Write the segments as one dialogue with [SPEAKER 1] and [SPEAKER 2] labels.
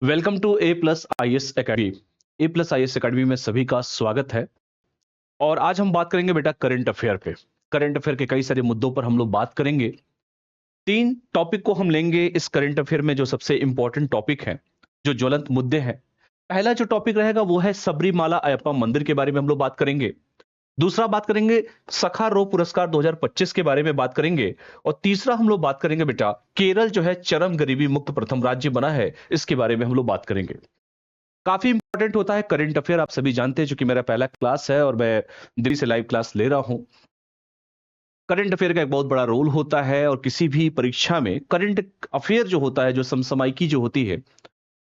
[SPEAKER 1] Welcome to A plus I S academy. A plus I S academy में सभी का स्वागत है। और आज हम बात करेंगे बेटा करंट अफेयर पे। करंट अफेयर के कई सारे मुद्दों पर हम लोग बात करेंगे। तीन टॉपिक को हम लेंगे इस करंट अफेयर में, जो सबसे इंपॉर्टेंट टॉपिक है, जो ज्वलंत मुद्दे हैं। पहला जो टॉपिक रहेगा वो है सबरीमाला अयप्पा मंदिर के बारे में हम लोग बात करेंगे। दूसरा बात करेंगे सखारो पुरस्कार 2025 के बारे में बात करेंगे। और तीसरा हम लोग बात करेंगे बेटा केरल जो है चरम गरीबी मुक्त प्रथम राज्य बना है, इसके बारे में हम लोग बात करेंगे। काफी इंपॉर्टेंट होता है करंट अफेयर, आप सभी जानते हैं, क्योंकि मेरा पहला क्लास है और मैं दिल्ली से लाइव क्लास ले रहा हूं। करंट अफेयर का एक बहुत बड़ा रोल होता है और किसी भी परीक्षा में करंट अफेयर जो होता है, जो समसामयिकी जो होती है,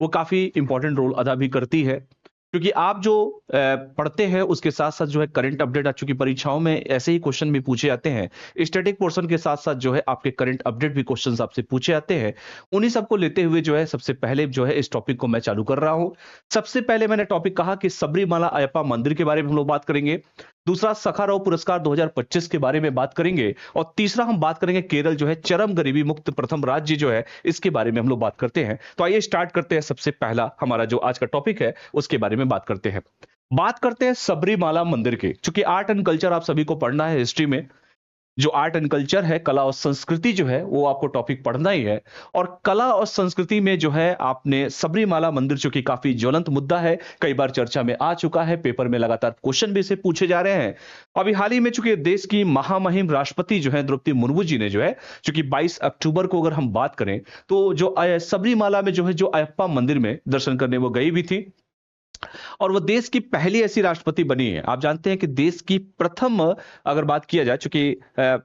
[SPEAKER 1] वो काफी इंपॉर्टेंट रोल अदा भी करती है। क्योंकि आप जो पढ़ते हैं उसके साथ साथ जो है करंट अपडेट, चूंकि परीक्षाओं में ऐसे ही क्वेश्चन भी पूछे जाते हैं, स्टैटिक पोर्शन के साथ साथ जो है आपके करंट अपडेट भी क्वेश्चंस आपसे पूछे जाते हैं। उन्हीं सबको लेते हुए जो है सबसे पहले जो है इस टॉपिक को मैं चालू कर रहा हूं। सबसे पहले मैंने टॉपिक कहा कि सबरीमाला अयप्पा मंदिर के बारे में हम लोग बात करेंगे। दूसरा सखाराव पुरस्कार 2025 के बारे में बात करेंगे। और तीसरा हम बात करेंगे केरल जो है चरम गरीबी मुक्त प्रथम राज्य जो है, इसके बारे में हम लोग बात करते हैं। तो आइए स्टार्ट करते हैं। सबसे पहला हमारा जो आज का टॉपिक है उसके बारे में बात करते हैं। बात करते हैं सबरीमाला मंदिर की। चूंकि आर्ट एंड कल्चर आप सभी को पढ़ना है, हिस्ट्री में जो आर्ट एंड कल्चर है, कला और संस्कृति जो है, वो आपको टॉपिक पढ़ना ही है। और कला और संस्कृति में जो है आपने सबरीमाला मंदिर, जो कि काफी ज्वलंत मुद्दा है, कई बार चर्चा में आ चुका है, पेपर में लगातार क्वेश्चन भी इसे पूछे जा रहे हैं। अभी हाल ही में चूंकि देश की महामहिम राष्ट्रपति जो है द्रौपदी मुर्मू जी ने जो है, चूंकि 22 अक्टूबर को अगर हम बात करें, तो जो सबरीमाला में जो है जो अयप्पा मंदिर में दर्शन करने वो गई भी थी। और वो देश की पहली ऐसी राष्ट्रपति बनी है। आप जानते हैं कि देश की प्रथम, अगर बात किया जाए, चूंकि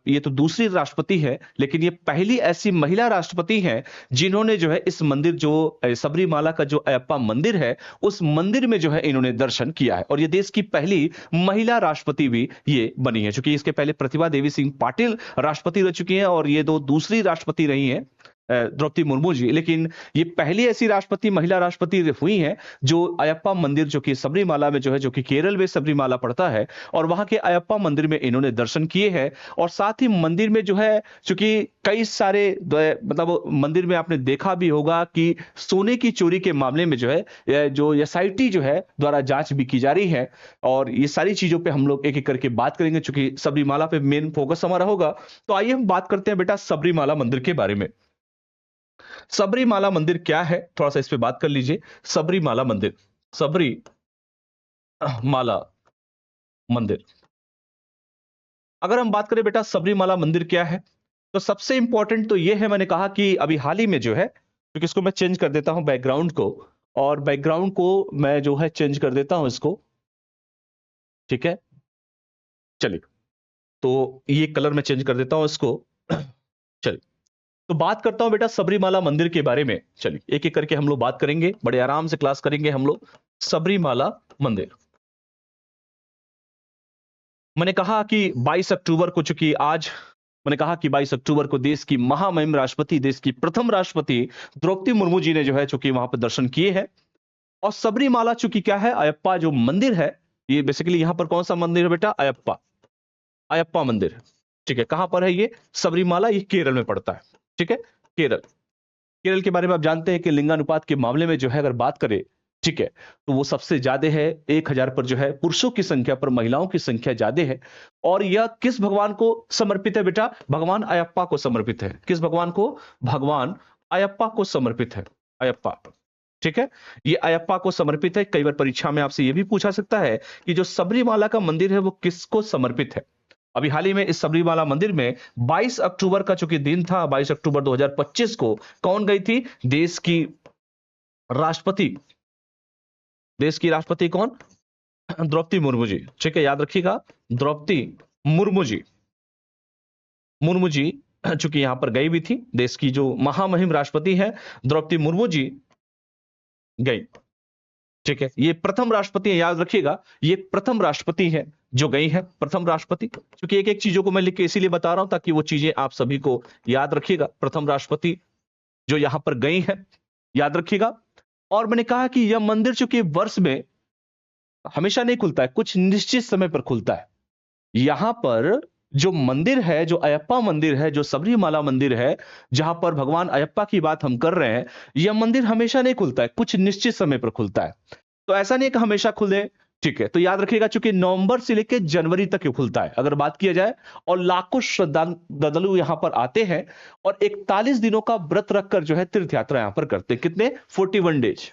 [SPEAKER 1] ये तो दूसरी राष्ट्रपति है, लेकिन ये पहली ऐसी महिला राष्ट्रपति है जिन्होंने जो है इस मंदिर, जो सबरीमाला का जो अयप्पा मंदिर है, उस मंदिर में जो है इन्होंने दर्शन किया है। और ये देश की पहली महिला राष्ट्रपति भी ये बनी है। चूंकि इसके पहले प्रतिभा देवी सिंह पाटिल राष्ट्रपति रह चुकी हैं और ये दो दूसरी राष्ट्रपति रही हैं, द्रौपदी मुर्मू जी। लेकिन ये पहली ऐसी राष्ट्रपति, महिला राष्ट्रपति हुई हैं जो अयप्पा मंदिर, जो कि सबरीमाला में जो है, जो कि केरल में सबरीमाला पड़ता है, और वहां के अयप्पा मंदिर में इन्होंने दर्शन किए हैं। और साथ ही मंदिर में जो है, चूंकि कई सारे मतलब मंदिर में आपने देखा भी होगा कि सोने की चोरी के मामले में जो है जो एसआईटी जो है द्वारा जांच भी की जा रही है। और ये सारी चीजों पे हम लोग एक एक करके बात करेंगे, चूंकि सबरीमाला पे मेन फोकस हमारा होगा। तो आइए हम बात करते हैं बेटा सबरीमाला मंदिर के बारे में। सबरीमाला मंदिर क्या है, थोड़ा सा इस पे बात कर लीजिए। सबरीमाला मंदिर, सबरी माला मंदिर, अगर हम बात करें बेटा सबरीमाला मंदिर क्या है, तो सबसे इंपॉर्टेंट तो यह है, मैंने कहा कि अभी हाल ही में जो है, क्योंकि इसको मैं चेंज कर देता हूं बैकग्राउंड को, और बैकग्राउंड को मैं जो है चेंज कर देता हूं इसको। ठीक है, चलिए, तो ये कलर मैं चेंज कर देता हूं इसको। चलिए, तो बात करता हूं बेटा सबरीमाला मंदिर के बारे में। चलिए, एक एक करके हम लोग बात करेंगे, बड़े आराम से क्लास करेंगे हम लोग। सबरीमाला मंदिर, मैंने कहा कि 22 अक्टूबर को, चूंकि आज मैंने कहा कि 22 अक्टूबर को देश की महामहिम राष्ट्रपति, देश की प्रथम राष्ट्रपति द्रौपदी मुर्मू जी ने जो है चूंकि वहां पर दर्शन किए हैं। और सबरीमाला चूंकि क्या है, अयप्पा जो मंदिर है, ये बेसिकली यहां पर कौन सा मंदिर है बेटा, अयप्पा, अयप्पा मंदिर। ठीक है, कहां पर है ये सबरीमाला, ये केरल में पड़ता है। ठीक है, केरल, केरल के बारे में आप जानते हैं कि लिंगानुपात के मामले में जो है अगर बात करें, ठीक है, तो वो सबसे ज्यादा है। 1000 पर जो है पुरुषों की संख्या पर महिलाओं की संख्या ज्यादा है। और यह किस भगवान को समर्पित है बेटा, भगवान अयप्पा को समर्पित है। किस भगवान को, भगवान अयप्पा को समर्पित है, अयप्पा। ठीक है, ये अयप्पा को समर्पित है। कई बार परीक्षा में आपसे यह भी पूछा सकता है कि जो सबरीमाला का मंदिर है वो किसको समर्पित है। अभी हाल ही में इस सबरीमाला मंदिर में 22 अक्टूबर का चूंकि दिन था, 22 अक्टूबर 2025 को कौन गई थी, देश की राष्ट्रपति, देश की राष्ट्रपति कौन, द्रौपदी मुर्मू जी। ठीक है, याद रखिएगा, द्रौपदी मुर्मू जी, मुर्मू जी चूंकि यहां पर गई भी थी, देश की जो महामहिम राष्ट्रपति है द्रौपदी मुर्मू जी गई। ठीक है, ये प्रथम राष्ट्रपति है, याद रखिएगा, ये प्रथम राष्ट्रपति है जो गई है, प्रथम राष्ट्रपति। क्योंकि एक एक चीजों को मैं लिख के इसीलिए बता रहा हूं ताकि वो चीजें आप सभी को याद रखिएगा। प्रथम राष्ट्रपति जो यहां पर गई है, याद रखिएगा। और मैंने कहा कि यह मंदिर चूंकि वर्ष में हमेशा नहीं खुलता है, कुछ निश्चित समय पर खुलता है। यहां पर जो मंदिर है, जो अयप्पा मंदिर है, जो सबरीमाला मंदिर है, जहां पर भगवान अयप्पा की बात हम कर रहे हैं, यह मंदिर हमेशा नहीं खुलता है, कुछ निश्चित समय पर खुलता है। तो ऐसा नहीं कि हमेशा खुले, ठीक है। तो याद रखिएगा, चूंकि नवंबर से लेकर जनवरी तक ये खुलता है अगर बात किया जाए, और लाखों श्रद्धालु यहां पर आते हैं और 41 दिनों का व्रत रखकर जो है तीर्थ यात्रा यहां पर करते हैं। कितने? 41 डेज।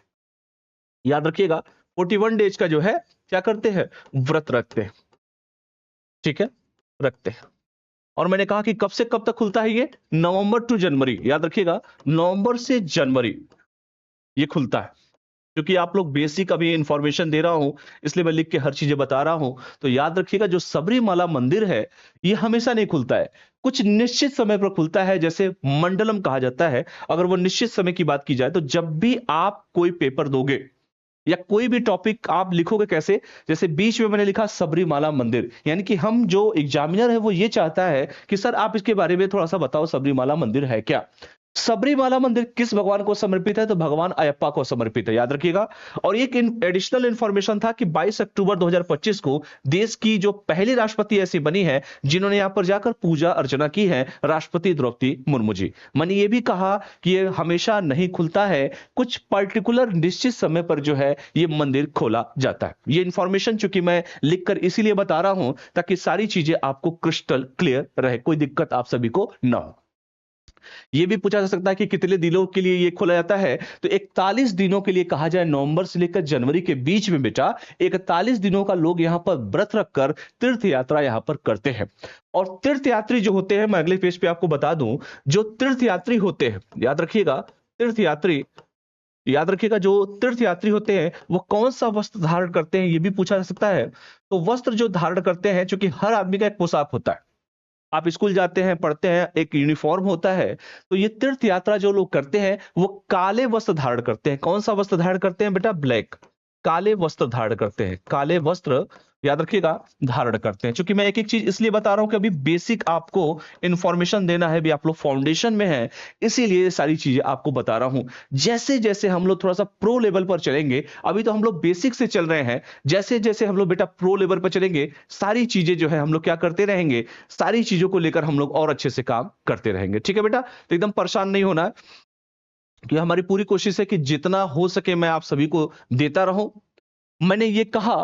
[SPEAKER 1] याद रखिएगा, 41 डेज का जो है क्या करते हैं? व्रत रखते हैं, ठीक है, रखते हैं। और मैंने कहा कि कब से कब तक खुलता है ये? नवंबर टू जनवरी। याद रखिएगा, नवंबर से जनवरी ये खुलता है। क्योंकि आप लोग बेसिक अभी इंफॉर्मेशन दे रहा हूं, इसलिए मैं लिख के हर चीजें बता रहा हूं। तो याद रखिएगा, जो सबरीमाला मंदिर है ये हमेशा नहीं खुलता है, कुछ निश्चित समय पर खुलता है, जैसे मंडलम कहा जाता है। अगर वो निश्चित समय की बात की जाए, तो जब भी आप कोई पेपर दोगे या कोई भी टॉपिक आप लिखोगे, कैसे? जैसे बीच में मैंने लिखा सबरीमाला मंदिर, यानी कि हम जो एग्जामिनर है वो ये चाहता है कि सर आप इसके बारे में थोड़ा सा बताओ, सबरीमाला मंदिर है क्या? सबरीमाला मंदिर किस भगवान को समर्पित है? तो भगवान अयप्पा को समर्पित है, याद रखिएगा। और एक एडिशनल इंफॉर्मेशन था कि 22 अक्टूबर 2025 को देश की जो पहली राष्ट्रपति ऐसी बनी है जिन्होंने यहां पर जाकर पूजा अर्चना की है, राष्ट्रपति द्रौपदी मुर्मू जी। मैंने ये भी कहा कि ये हमेशा नहीं खुलता है, कुछ पर्टिकुलर निश्चित समय पर जो है ये मंदिर खोला जाता है। ये इंफॉर्मेशन चूंकि मैं लिखकर इसीलिए बता रहा हूं ताकि सारी चीजें आपको क्रिस्टल क्लियर रहे, कोई दिक्कत आप सभी को ना हो। ये भी पूछा जा सकता है कि कितने दिनों के लिए ये खोला जाता है? तो 41 दिनों के लिए कहा जाए, नवंबर से लेकर जनवरी के बीच में बेटा 41 दिनों का लोग यहां पर व्रत रखकर तीर्थ यात्रा यहां पर करते हैं। और तीर्थ यात्री जो होते हैं, मैं अगले पेज पे आपको बता दूं, जो तीर्थ यात्री होते हैं, याद रखिएगा, तीर्थ यात्री, याद रखिएगा, जो तीर्थ यात्री होते हैं वो कौन सा वस्त्र धारण करते हैं, ये भी पूछा जा सकता है। तो वस्त्र जो धारण करते हैं, क्योंकि हर आदमी का एक पोशाक होता है, आप स्कूल जाते हैं, पढ़ते हैं, एक यूनिफॉर्म होता है। तो ये तीर्थ यात्रा जो लोग करते हैं वो काले वस्त्र धारण करते हैं। कौन सा वस्त्र धारण करते हैं बेटा? ब्लैक, काले वस्त्र धारण करते हैं, काले वस्त्र याद रखिएगा धारण करते हैं। क्योंकि मैं एक एक चीज इसलिए बता रहा हूं कि अभी बेसिक आपको इंफॉर्मेशन देना है, भी आप लोग फाउंडेशन में है, इसीलिए ये सारी चीजें आपको बता रहा हूं। जैसे जैसे हम लोग थोड़ा सा प्रो लेवल पर चलेंगे, अभी तो हम लोग बेसिक से चल रहे हैं, जैसे जैसे हम लोग बेटा प्रो लेवल पर चलेंगे, सारी चीजें जो है हम लोग क्या करते रहेंगे, सारी चीजों को लेकर हम लोग और अच्छे से काम करते रहेंगे, ठीक है बेटा? तो एकदम परेशान नहीं होना है, कि हमारी पूरी कोशिश है कि जितना हो सके मैं आप सभी को देता रहूं। मैंने ये कहा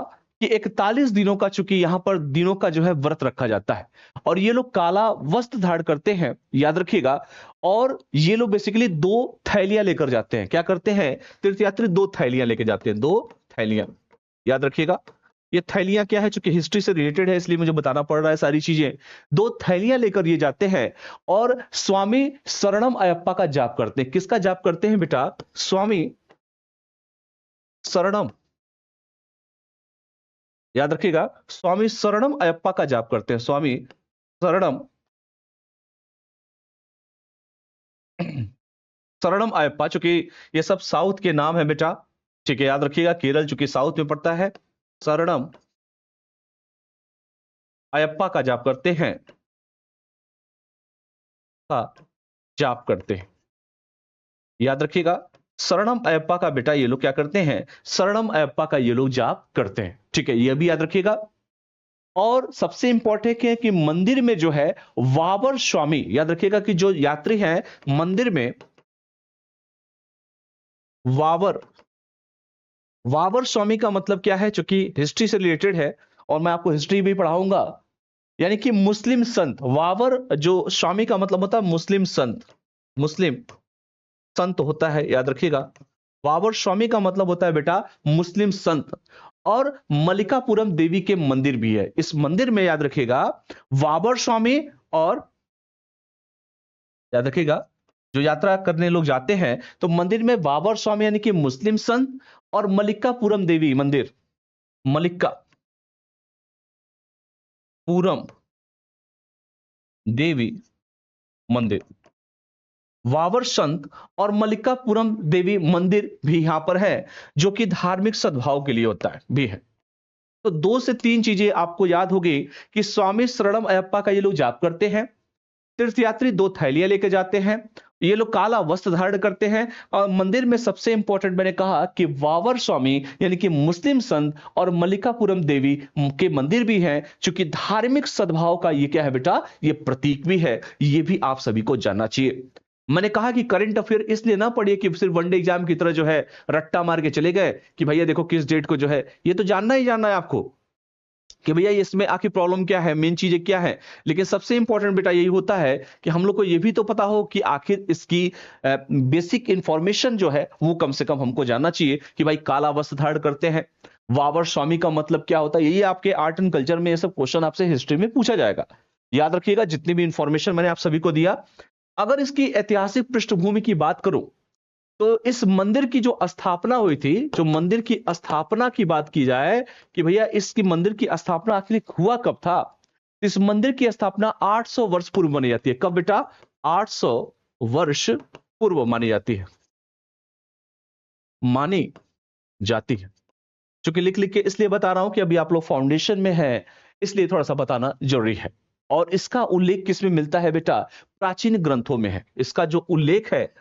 [SPEAKER 1] कि 41 दिनों का, चूंकि यहां पर दिनों का जो है व्रत रखा जाता है, और ये लोग काला वस्त्र धारण करते हैं, याद रखिएगा। और ये लोग बेसिकली 2 थैलियां लेकर जाते हैं। क्या करते हैं? तीर्थयात्री 2 थैलियां लेकर जाते हैं, 2 थैलियां, याद रखिएगा। ये थैलियां क्या है? चूंकि हिस्ट्री से रिलेटेड है इसलिए मुझे बताना पड़ रहा है सारी चीजें। 2 थैलियां लेकर ये जाते हैं और स्वामी शरणम अयप्पा का जाप करते हैं। किसका जाप करते हैं बेटा? स्वामी शरणम, याद रखिएगा, स्वामी शरणम अयप्पा का जाप करते हैं, स्वामी शरणम शरणम अयप्पा। चूंकि ये सब साउथ के नाम है बेटा, ठीक है, याद रखिएगा, केरल चूंकि साउथ में पड़ता है। शरणम अयप्पा का जाप करते हैं, का जाप करते हैं, याद रखिएगा। शरणम अयप्पा का बेटा ये लोग क्या करते हैं? शरणम अयप्पा का ये लोग जाप करते हैं, ठीक है, ये भी याद रखिएगा। और सबसे इंपॉर्टेंट है कि मंदिर में जो है वावर स्वामी, याद रखिएगा कि जो यात्री हैं मंदिर में वावर, वावर स्वामी का मतलब क्या है? चूंकि हिस्ट्री से रिलेटेड है और मैं आपको हिस्ट्री भी पढ़ाऊंगा, यानी कि मुस्लिम संत। वावर जो स्वामी का मतलब होता है मुस्लिम संत, मुस्लिम संत होता है, याद रखिएगा। वावर स्वामी का मतलब होता है बेटा मुस्लिम संत। और मल्लिकापुरम देवी के मंदिर भी है इस मंदिर में, याद रखिएगा, वावर स्वामी। और याद रखिएगा, जो यात्रा करने लोग जाते हैं तो मंदिर में वावर स्वामी यानी कि मुस्लिम संत, और मल्लिकापुरम देवी मंदिर, मल्लिकापुरम देवी मंदिर, वावर संत और मल्लिकापुरम देवी मंदिर भी यहां पर है, जो कि धार्मिक सद्भाव के लिए होता है, भी है। तो 2 से 3 चीजें आपको याद होगी कि स्वामी शरणम अयप्पा का ये लोग जाप करते हैं, तीर्थयात्री 2 थैलियां लेके जाते हैं, ये लोग काला वस्त्र धारण करते हैं। और मंदिर में सबसे इंपॉर्टेंट मैंने कहा कि वावर स्वामी यानी कि मुस्लिम संत और मल्लिकापुरम देवी के मंदिर भी हैं, चूंकि धार्मिक सद्भाव का ये क्या है बेटा, ये प्रतीक भी है। ये भी आप सभी को जानना चाहिए। मैंने कहा कि करंट अफेयर इसलिए ना पढ़िए कि सिर्फ वनडे एग्जाम की तरह जो है रट्टा मार के चले गए कि भैया देखो किस डेट को जो है, ये तो जानना ही जानना है आपको कि भैया इसमें आखिर प्रॉब्लम क्या है, मेन चीजें क्या है। लेकिन सबसे इंपॉर्टेंट बेटा यही होता है कि हम लोग को यह भी तो पता हो कि आखिर इसकी बेसिक इंफॉर्मेशन जो है वो कम से कम हमको जानना चाहिए कि भाई काला वस्त्र धारण करते हैं, वावर स्वामी का मतलब क्या होता है। यही आपके आर्ट एंड कल्चर में ये सब क्वेश्चन आपसे हिस्ट्री में पूछा जाएगा। याद रखिएगा जितनी भी इंफॉर्मेशन मैंने आप सभी को दिया। अगर इसकी ऐतिहासिक पृष्ठभूमि की बात करूं तो इस मंदिर की जो स्थापना हुई थी, जो मंदिर की स्थापना की बात की जाए कि भैया इसकी मंदिर की स्थापना आखिर हुआ कब था। इस मंदिर की स्थापना 800 वर्ष पूर्व मानी जाती है। कब बेटा, 800 वर्ष पूर्व मानी जाती है, मानी जाती है। क्योंकि लिख लिख के इसलिए बता रहा हूं कि अभी आप लोग फाउंडेशन में है, इसलिए थोड़ा सा बताना जरूरी है। और इसका उल्लेख किस में मिलता है बेटा, प्राचीन ग्रंथों में है। इसका जो उल्लेख है,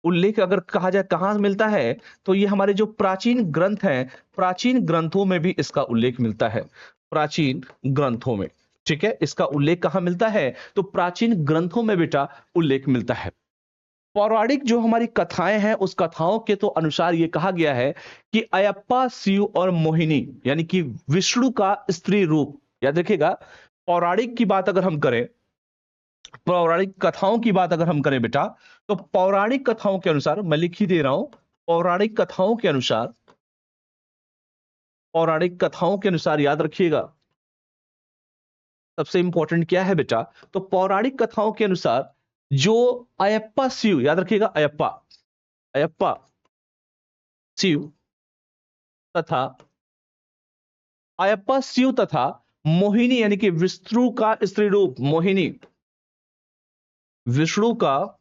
[SPEAKER 1] उल्लेख अगर कहा जाए कहां मिलता है, तो ये हमारे जो प्राचीन ग्रंथ हैं, प्राचीन ग्रंथों में भी इसका उल्लेख मिलता है। प्राचीन ग्रंथों में, ठीक है, इसका उल्लेख कहां मिलता है, तो प्राचीन ग्रंथों में बेटा उल्लेख मिलता है। पौराणिक जो हमारी कथाएं हैं, उस कथाओं के तो अनुसार यह कहा गया है कि अयप्पा, शिव और मोहिनी यानी कि विष्णु का स्त्री रूप, याद रखिएगा। पौराणिक की बात अगर हम करें, पौराणिक कथाओं की बात अगर हम करें बेटा, तो पौराणिक कथाओं के अनुसार, मैं लिख ही दे रहा हूं, पौराणिक कथाओं के अनुसार, पौराणिक कथाओं के अनुसार याद रखिएगा सबसे इंपॉर्टेंट क्या है बेटा, तो पौराणिक कथाओं के अनुसार जो अयप्पा शिव, याद रखिएगा अयप्पा, अयप्पा शिव तथा अयप्पा शिव तथा मोहिनी यानी कि विष्णु का स्त्री रूप, मोहिनी विष्णु का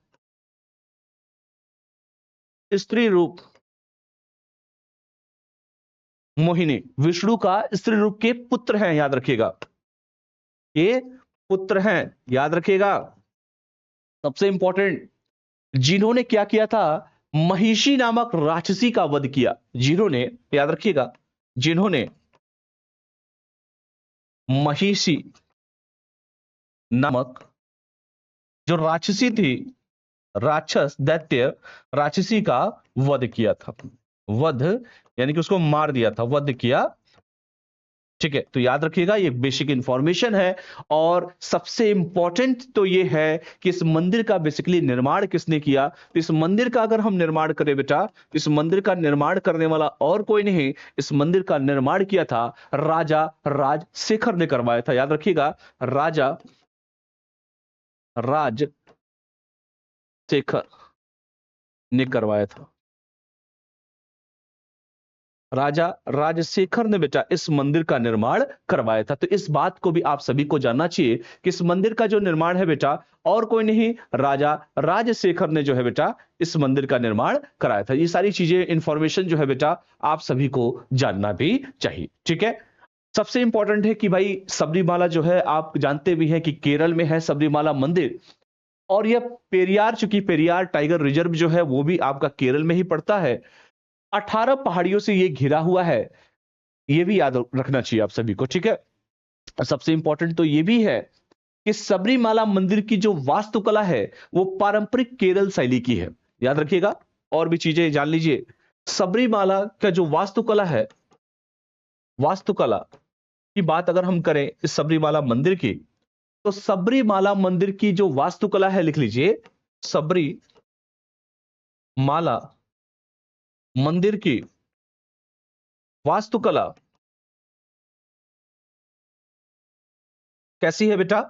[SPEAKER 1] स्त्री रूप, मोहिनी विष्णु का स्त्री रूप के पुत्र हैं, याद रखिएगा ये पुत्र हैं, याद रखिएगा। सबसे इंपॉर्टेंट, जिन्होंने क्या किया था, महिषी नामक राक्षसी का वध किया। जिन्होंने, याद रखिएगा, जिन्होंने महिषी नामक जो राक्षसी थी, राक्षस दैत्य राक्षसी का वध किया था। वध यानी कि उसको मार दिया था, वध किया, ठीक है। तो याद रखिएगा ये बेसिक इंफॉर्मेशन है। और सबसे इंपॉर्टेंट तो ये है कि इस मंदिर का बेसिकली निर्माण किसने किया। तो इस मंदिर का अगर हम निर्माण करें बेटा, तो इस मंदिर का निर्माण करने वाला और कोई नहीं, इस मंदिर का निर्माण किया था राजा राजशेखर ने करवाया था। याद रखिएगा, राजा राजशेखर ने करवाया था। राजा राजशेखर ने बेटा इस मंदिर का निर्माण करवाया था। तो इस बात को भी आप सभी को जानना चाहिए कि इस मंदिर का जो निर्माण है बेटा, और कोई नहीं, राजा राजशेखर ने जो है बेटा इस मंदिर का निर्माण कराया था। ये सारी चीजें, इंफॉर्मेशन जो है बेटा आप सभी को जानना भी चाहिए, ठीक है। सबसे इंपॉर्टेंट है कि भाई सबरीमाला जो है, आप जानते भी हैं कि केरल में है सबरीमाला मंदिर। और यह पेरियार, चूंकि पेरियार टाइगर रिजर्व जो है वो भी आपका केरल में ही पड़ता है, 18 पहाड़ियों से ये घिरा हुआ है। ये भी याद रखना चाहिए आप सभी को, ठीक है। सबसे इंपॉर्टेंट तो ये भी है कि सबरीमाला मंदिर की जो वास्तुकला है वो पारंपरिक केरल शैली की है। याद रखिएगा, और भी चीजें जान लीजिए। सबरीमाला का जो वास्तुकला है, वास्तुकला की बात अगर हम करें इस सबरीमाला मंदिर की, तो सबरीमाला मंदिर की जो वास्तुकला है, लिख लीजिए, सबरीमाला मंदिर की वास्तुकला कैसी है बेटा,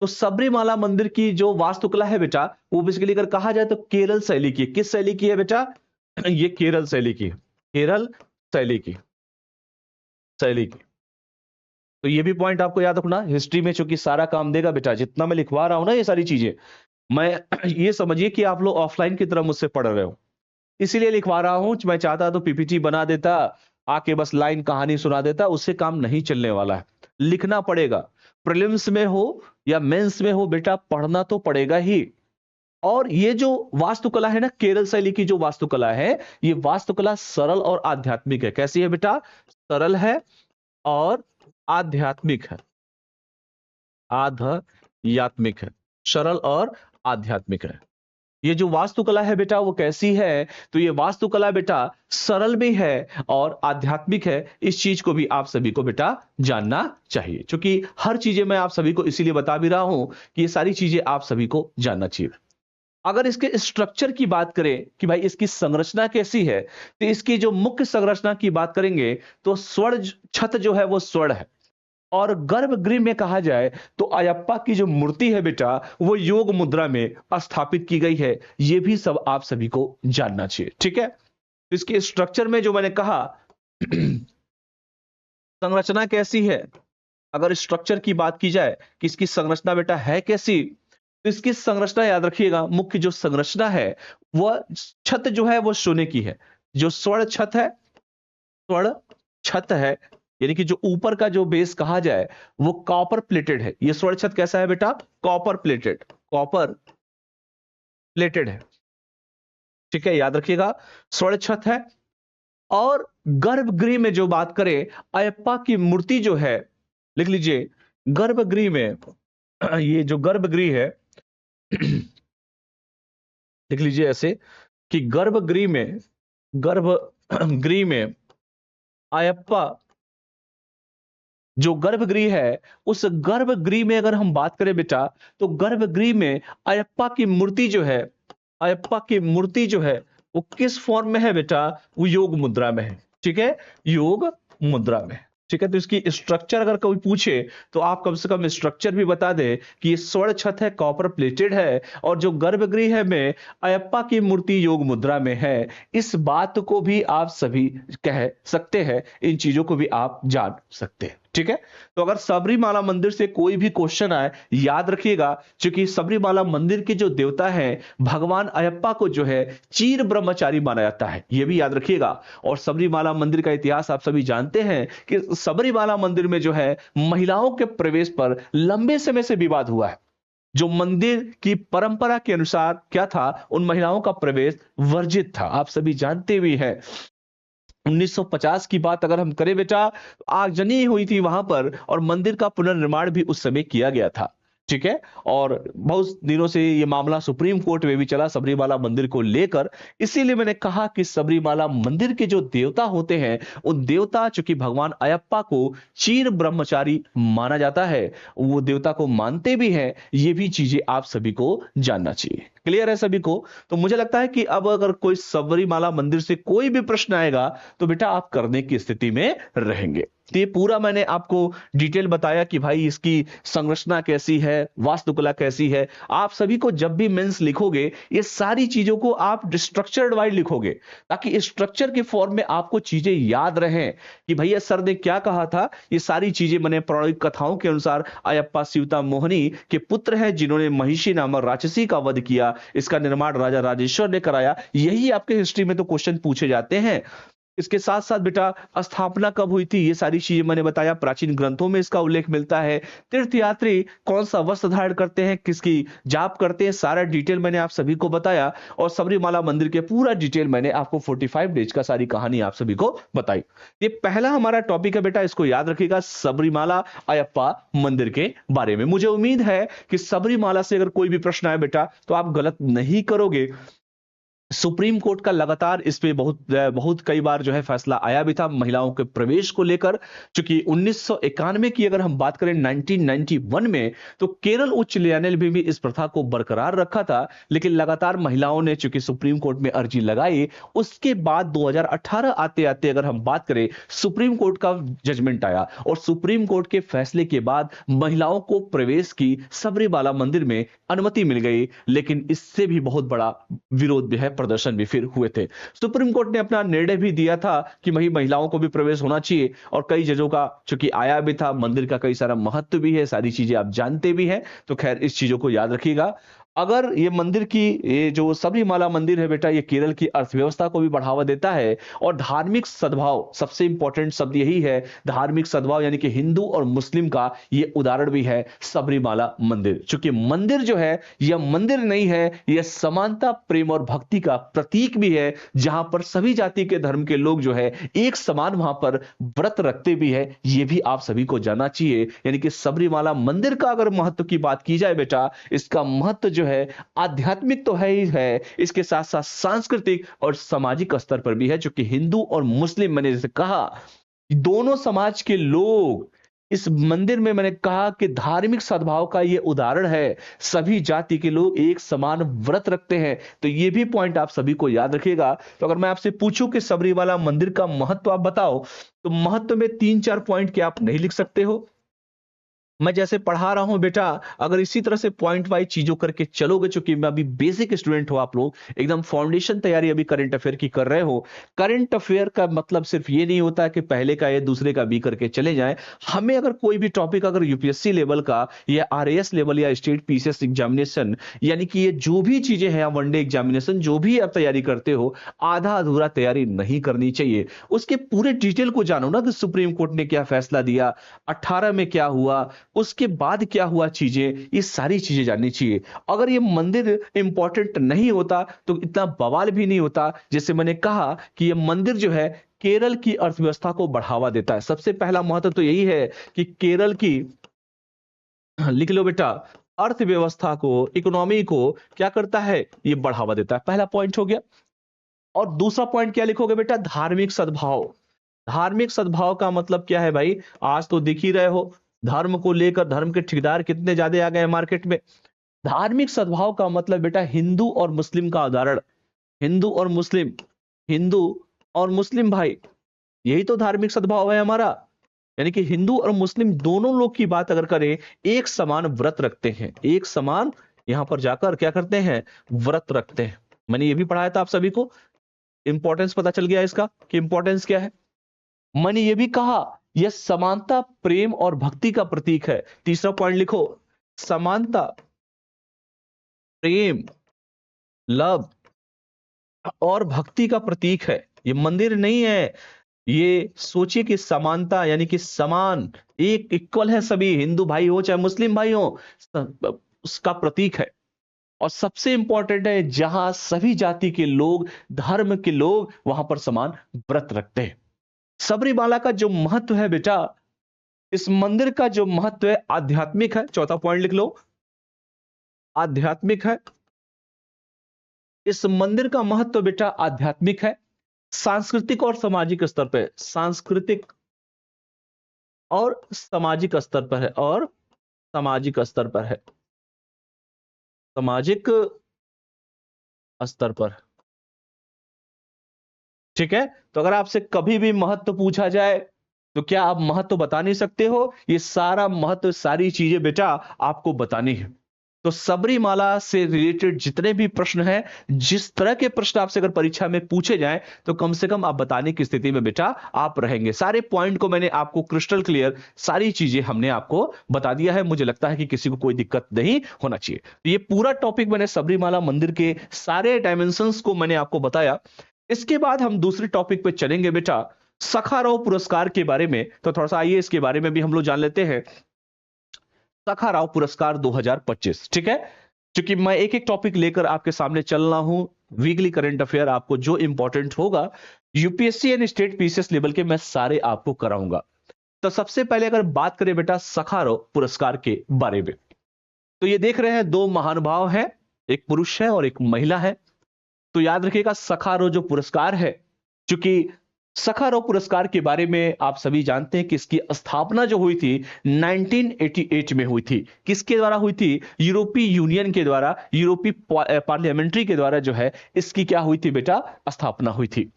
[SPEAKER 1] तो सबरीमाला मंदिर की जो वास्तुकला है बेटा, वो बेसिकली अगर कहा जाए तो केरल शैली की। किस शैली की है बेटा, ये केरल शैली की, केरल शैली की, शैली की। तो ये भी पॉइंट आपको याद रखना, हिस्ट्री में चूंकि सारा काम देगा बेटा, जितना मैं लिखवा रहा हूं ना ये सारी चीजें, मैं ये समझिए कि आप लोग ऑफलाइन की तरह मुझसे पढ़ रहे हो, इसीलिए लिखवा रहा हूं। मैं चाहता तो पीपीटी बना देता, आके बस लाइन कहानी सुना देता, उससे काम नहीं चलने वाला है। लिखना पड़ेगा, प्रीलिम्स में हो या मेंस में हो बेटा, पढ़ना तो पड़ेगा ही। और ये जो वास्तुकला है ना, केरल शैली की जो वास्तुकला है, ये वास्तुकला सरल और आध्यात्मिक है। कैसी है बेटा? सरल है और आध्यात्मिक है। आध्यात्मिक है, सरल और आध्यात्मिक है। ये जो वास्तुकला है बेटा वो कैसी है? तो ये वास्तुकला बेटा सरल भी है और आध्यात्मिक है। इस चीज को भी आप सभी को बेटा जानना चाहिए, क्योंकि हर चीजें मैं आप सभी को इसीलिए बता भी रहा हूं कि ये सारी चीजें आप सभी को जानना चाहिए। अगर इसके स्ट्रक्चर की बात करें कि भाई इसकी संरचना कैसी है, तो इसकी जो मुख्य संरचना की बात करेंगे तो स्वर्ण छत जो है वो स्वर्ण है। और गर्भगृह में कहा जाए तो अयप्पा की जो मूर्ति है बेटा वो योग मुद्रा में स्थापित की गई है। ये भी सब आप सभी को जानना चाहिए, ठीक है। तो इसके स्ट्रक्चर में जो मैंने कहा संरचना कैसी है, अगर स्ट्रक्चर की बात की जाए कि इसकी संरचना बेटा है कैसी, तो इसकी संरचना याद रखिएगा, मुख्य जो संरचना है वह छत जो है वो सोने की है। जो स्वर्ण छत है, स्वर्ण छत है, यानी कि जो ऊपर का जो बेस कहा जाए वो कॉपर प्लेटेड है। ये स्वर्ण छत कैसा है बेटा? कॉपर प्लेटेड, कॉपर प्लेटेड है, ठीक है, याद रखिएगा स्वर्ण छत है। और गर्भगृह में जो बात करें, अयप्पा की मूर्ति जो है, लिख लीजिए गर्भगृह में, ये जो गर्भगृह है लिख लीजिए ऐसे कि गर्भगृह में अयप्पा जो गर्भगृह है, उस गर्भगृह में अगर हम बात करें बेटा, तो गर्भगृह में अयप्पा की मूर्ति जो है, अयप्पा की मूर्ति जो है वो किस फॉर्म में है बेटा? वो योग मुद्रा में है, ठीक है, योग मुद्रा में, ठीक है। तो इसकी स्ट्रक्चर अगर कोई पूछे तो आप कम से कम स्ट्रक्चर भी बता दें कि ये स्वर्ण छत है, कॉपर प्लेटेड है, और जो गर्भगृह है में अयप्पा की मूर्ति योग मुद्रा में है। इस बात को भी आप सभी कह सकते हैं, इन चीजों को भी आप जान सकते हैं, ठीक है। तो अगर सबरीमाला मंदिर से कोई भी क्वेश्चन आए, याद रखिएगा, क्योंकि सबरीमाला मंदिर के जो देवता हैं भगवान अयप्पा को जो है चीर ब्रह्मचारी माना जाता है, यह भी याद रखिएगा। और सबरीमाला मंदिर का इतिहास आप सभी जानते हैं कि सबरीमाला मंदिर में जो है महिलाओं के प्रवेश पर लंबे समय से विवाद हुआ है। जो मंदिर की परंपरा के अनुसार क्या था, उन महिलाओं का प्रवेश वर्जित था, आप सभी जानते भी हैं। 1950 की बात अगर हम करें बेटा, आगजनी हुई थी वहां पर और मंदिर का पुनर्निर्माण भी उस समय किया गया था, ठीक है। और बहुत दिनों से ये मामला सुप्रीम कोर्ट में भी चला सबरीमाला मंदिर को लेकर। इसीलिए मैंने कहा कि सबरीमाला मंदिर के जो देवता होते हैं, उन देवता चूंकि भगवान अयप्पा को चीर ब्रह्मचारी माना जाता है, वो देवता को मानते भी हैं, ये भी चीजें आप सभी को जानना चाहिए। क्लियर है सभी को? तो मुझे लगता है कि अब अगर कोई सबरीमाला मंदिर से कोई भी प्रश्न आएगा तो बेटा आप करने की स्थिति में रहेंगे। तो ये पूरा मैंने आपको डिटेल बताया कि भाई इसकी संरचना कैसी है, वास्तुकला कैसी है। आप सभी को जब भी मेंस लिखोगे ये सारी चीजों को आप स्ट्रक्चर्ड वाइज लिखोगे, ताकि स्ट्रक्चर के फॉर्म में आपको चीजें याद रहें कि भैया सर ने क्या कहा था। ये सारी चीजें मैंने पौराणिक कथाओं के अनुसार अयप्पा सीता मोहिनी के पुत्र हैं जिन्होंने महिषी नामक राक्षसी का वध किया। इसका निर्माण राजा राजेश्वर ने कराया। यही आपके हिस्ट्री में तो क्वेश्चन पूछे जाते हैं। इसके साथ साथ बेटा स्थापना कब हुई थी, ये सारी चीजें मैंने बताया, प्राचीन ग्रंथों में इसका उल्लेख मिलता है। तीर्थयात्री कौन सा वस्त्र धारण करते हैं, किसकी जाप करते हैं, सारा डिटेल मैंने आप सभी को बताया। और सबरीमाला मंदिर के पूरा डिटेल मैंने आपको 45 डेज का सारी कहानी आप सभी को बताई। ये पहला हमारा टॉपिक है बेटा, इसको याद रखिएगा, सबरीमाला अयप्पा मंदिर के बारे में। मुझे उम्मीद है कि सबरीमाला से अगर कोई भी प्रश्न आए बेटा तो आप गलत नहीं करोगे। सुप्रीम कोर्ट का लगातार इस पे बहुत कई बार जो है फैसला आया भी था महिलाओं के प्रवेश को लेकर। चूंकि 1991 की अगर हम बात करें 1991 में, तो केरल उच्च न्यायालय ने भी इस प्रथा को बरकरार रखा था, लेकिन लगातार महिलाओं ने चूंकि सुप्रीम कोर्ट में अर्जी लगाई, उसके बाद 2018 आते आते अगर हम बात करें सुप्रीम कोर्ट का जजमेंट आया और सुप्रीम कोर्ट के फैसले के बाद महिलाओं को प्रवेश की सबरीमाला मंदिर में अनुमति मिल गई। लेकिन इससे भी बहुत बड़ा विरोध भी है, प्रदर्शन भी फिर हुए थे। सुप्रीम कोर्ट ने अपना निर्णय भी दिया था कि वही महिलाओं को भी प्रवेश होना चाहिए, और कई जजों का चूंकि आया भी था, मंदिर का कई सारा महत्व भी है, सारी चीजें आप जानते भी हैं। तो खैर इस चीजों को याद रखिएगा। अगर ये मंदिर की, ये जो सबरीमाला मंदिर है बेटा, ये केरल की अर्थव्यवस्था को भी बढ़ावा देता है और धार्मिक सद्भाव, सबसे इंपॉर्टेंट शब्द यही है, धार्मिक सद्भाव, यानी कि हिंदू और मुस्लिम का ये उदाहरण भी है सबरीमाला मंदिर। चूंकि मंदिर जो है यह मंदिर नहीं है, यह समानता, प्रेम और भक्ति का प्रतीक भी है, जहां पर सभी जाति के धर्म के लोग जो है एक समान वहां पर व्रत रखते भी है। ये भी आप सभी को जानना चाहिए। यानी कि सबरीमाला मंदिर का अगर महत्व की बात की जाए बेटा, इसका महत्व जो है आध्यात्मिक तो है ही है, इसके साथ साथ सांस्कृतिक और सामाजिक स्तर पर भी है। जो कि हिंदू और मुस्लिम, मैंने जैसे कहा, दोनों समाज के लोग इस मंदिर में, मैंने कहा कि धार्मिक सद्भाव का यह उदाहरण है। सभी जाति के लोग एक समान व्रत रखते हैं, तो यह भी पॉइंट आप सभी को याद रखिएगा। तो अगर मैं आपसे पूछूं कि सबरीमाला मंदिर का महत्व आप बताओ, तो महत्व में 3-4 पॉइंट क्या आप नहीं लिख सकते हो? मैं जैसे पढ़ा रहा हूं बेटा, अगर इसी तरह से पॉइंट वाइज चीजों करके चलोगे, चूंकि मैं अभी बेसिक स्टूडेंट हो, आप लोग एकदम फाउंडेशन तैयारी अभी करंट अफेयर की कर रहे हो। करंट अफेयर का मतलब सिर्फ ये नहीं होता कि पहले का ए दूसरे का बी करके चले जाएं। हमें अगर कोई भी टॉपिक अगर यूपीएससी लेवल का या आरएएस लेवल या स्टेट पीसीएस एग्जामिनेशन, यानी कि ये जो भी चीजें हैं, वनडे एग्जामिनेशन जो भी आप तैयारी करते हो, आधा अधूरा तैयारी नहीं करनी चाहिए। उसके पूरे डिटेल को जानो ना, कि सुप्रीम कोर्ट ने क्या फैसला दिया, 18 में क्या हुआ, उसके बाद क्या हुआ, चीजें, ये सारी चीजें जाननी चाहिए। अगर ये मंदिर इंपॉर्टेंट नहीं होता तो इतना बवाल भी नहीं होता। जैसे मैंने कहा कि ये मंदिर जो है केरल की अर्थव्यवस्था को बढ़ावा देता है। सबसे पहला महत्व तो यही है कि केरल की, लिख लो बेटा, अर्थव्यवस्था को, इकोनॉमी को क्या करता है, ये बढ़ावा देता है। पहला पॉइंट हो गया। और दूसरा पॉइंट क्या लिखोगे बेटा? धार्मिक सद्भाव। धार्मिक सद्भाव का मतलब क्या है भाई? आज तो दिख ही रहे हो, धर्म को लेकर धर्म के ठेकेदार कितने ज्यादा आ गए हैं मार्केट में। धार्मिक सद्भाव का मतलब बेटा हिंदू और मुस्लिम का उदाहरण। हिंदू और मुस्लिम, हिंदू और मुस्लिम भाई, यही तो धार्मिक सद्भाव है हमारा। यानी कि हिंदू और मुस्लिम दोनों लोग की बात अगर करें, एक समान व्रत रखते हैं, एक समान यहां पर जाकर क्या करते हैं, व्रत रखते हैं। मैंने ये भी पढ़ाया था आप सभी को, इंपॉर्टेंस पता चल गया इसका कि इंपॉर्टेंस क्या है। मैंने ये भी कहा, यह समानता, प्रेम और भक्ति का प्रतीक है। तीसरा पॉइंट लिखो, समानता, प्रेम, लव और भक्ति का प्रतीक है। ये मंदिर नहीं है, ये सोचिए कि समानता, यानी कि समान, एक इक्वल है, सभी हिंदू भाई हो चाहे मुस्लिम भाई हो, उसका प्रतीक है। और सबसे इंपॉर्टेंट है, जहां सभी जाति के लोग, धर्म के लोग वहां पर समान व्रत रखते हैं। सबरीमाला का जो महत्व है बेटा, इस मंदिर का जो महत्व है आध्यात्मिक है। चौथा पॉइंट लिख लो, आध्यात्मिक है। इस मंदिर का महत्व बेटा आध्यात्मिक है, सांस्कृतिक और सामाजिक स्तर पर, सांस्कृतिक और सामाजिक स्तर पर है, और सामाजिक स्तर पर है, सामाजिक स्तर पर। ठीक है, तो अगर आपसे कभी भी महत्व पूछा जाए तो क्या आप महत्व बता नहीं सकते हो? ये सारा महत्व, सारी चीजें बेटा आपको बतानी है। तो सबरीमाला से रिलेटेड जितने भी प्रश्न हैं, जिस तरह के प्रश्न आपसे अगर परीक्षा में पूछे जाएं, तो कम से कम आप बताने की स्थिति में बेटा आप रहेंगे। सारे पॉइंट को मैंने आपको क्रिस्टल क्लियर, सारी चीजें हमने आपको बता दिया है। मुझे लगता है कि किसी को कोई दिक्कत नहीं होना चाहिए। तो ये पूरा टॉपिक मैंने सबरीमाला मंदिर के सारे डायमेंशंस को मैंने आपको बताया। इसके बाद हम दूसरे टॉपिक पे चलेंगे बेटा, सखाराव पुरस्कार के बारे में। तो थोड़ा सा आइए इसके बारे में भी हम लोग जान लेते हैं। सखाराव पुरस्कार 2025, ठीक है। क्योंकि मैं एक एक टॉपिक लेकर आपके सामने चल रहा हूं, वीकली करंट अफेयर आपको जो इंपॉर्टेंट होगा UPSC and state PCS level के, मैं सारे आपको कराऊंगा। तो सबसे पहले अगर बात करें बेटा सखाराव पुरस्कार के बारे में, तो ये देख रहे हैं दो महानुभाव हैं, एक पुरुष है और एक महिला है। तो याद रखिएगा सखाराव जो पुरस्कार है, क्योंकि सखाराव पुरस्कार के बारे में आप सभी जानते हैं कि इसकी स्थापना जो हुई थी 1988 में हुई थी। किसके द्वारा हुई थी? यूरोपीय यूनियन के द्वारा, यूरोपीय पार्लियामेंट्री के द्वारा जो है इसकी क्या हुई थी बेटा, स्थापना हुई थी।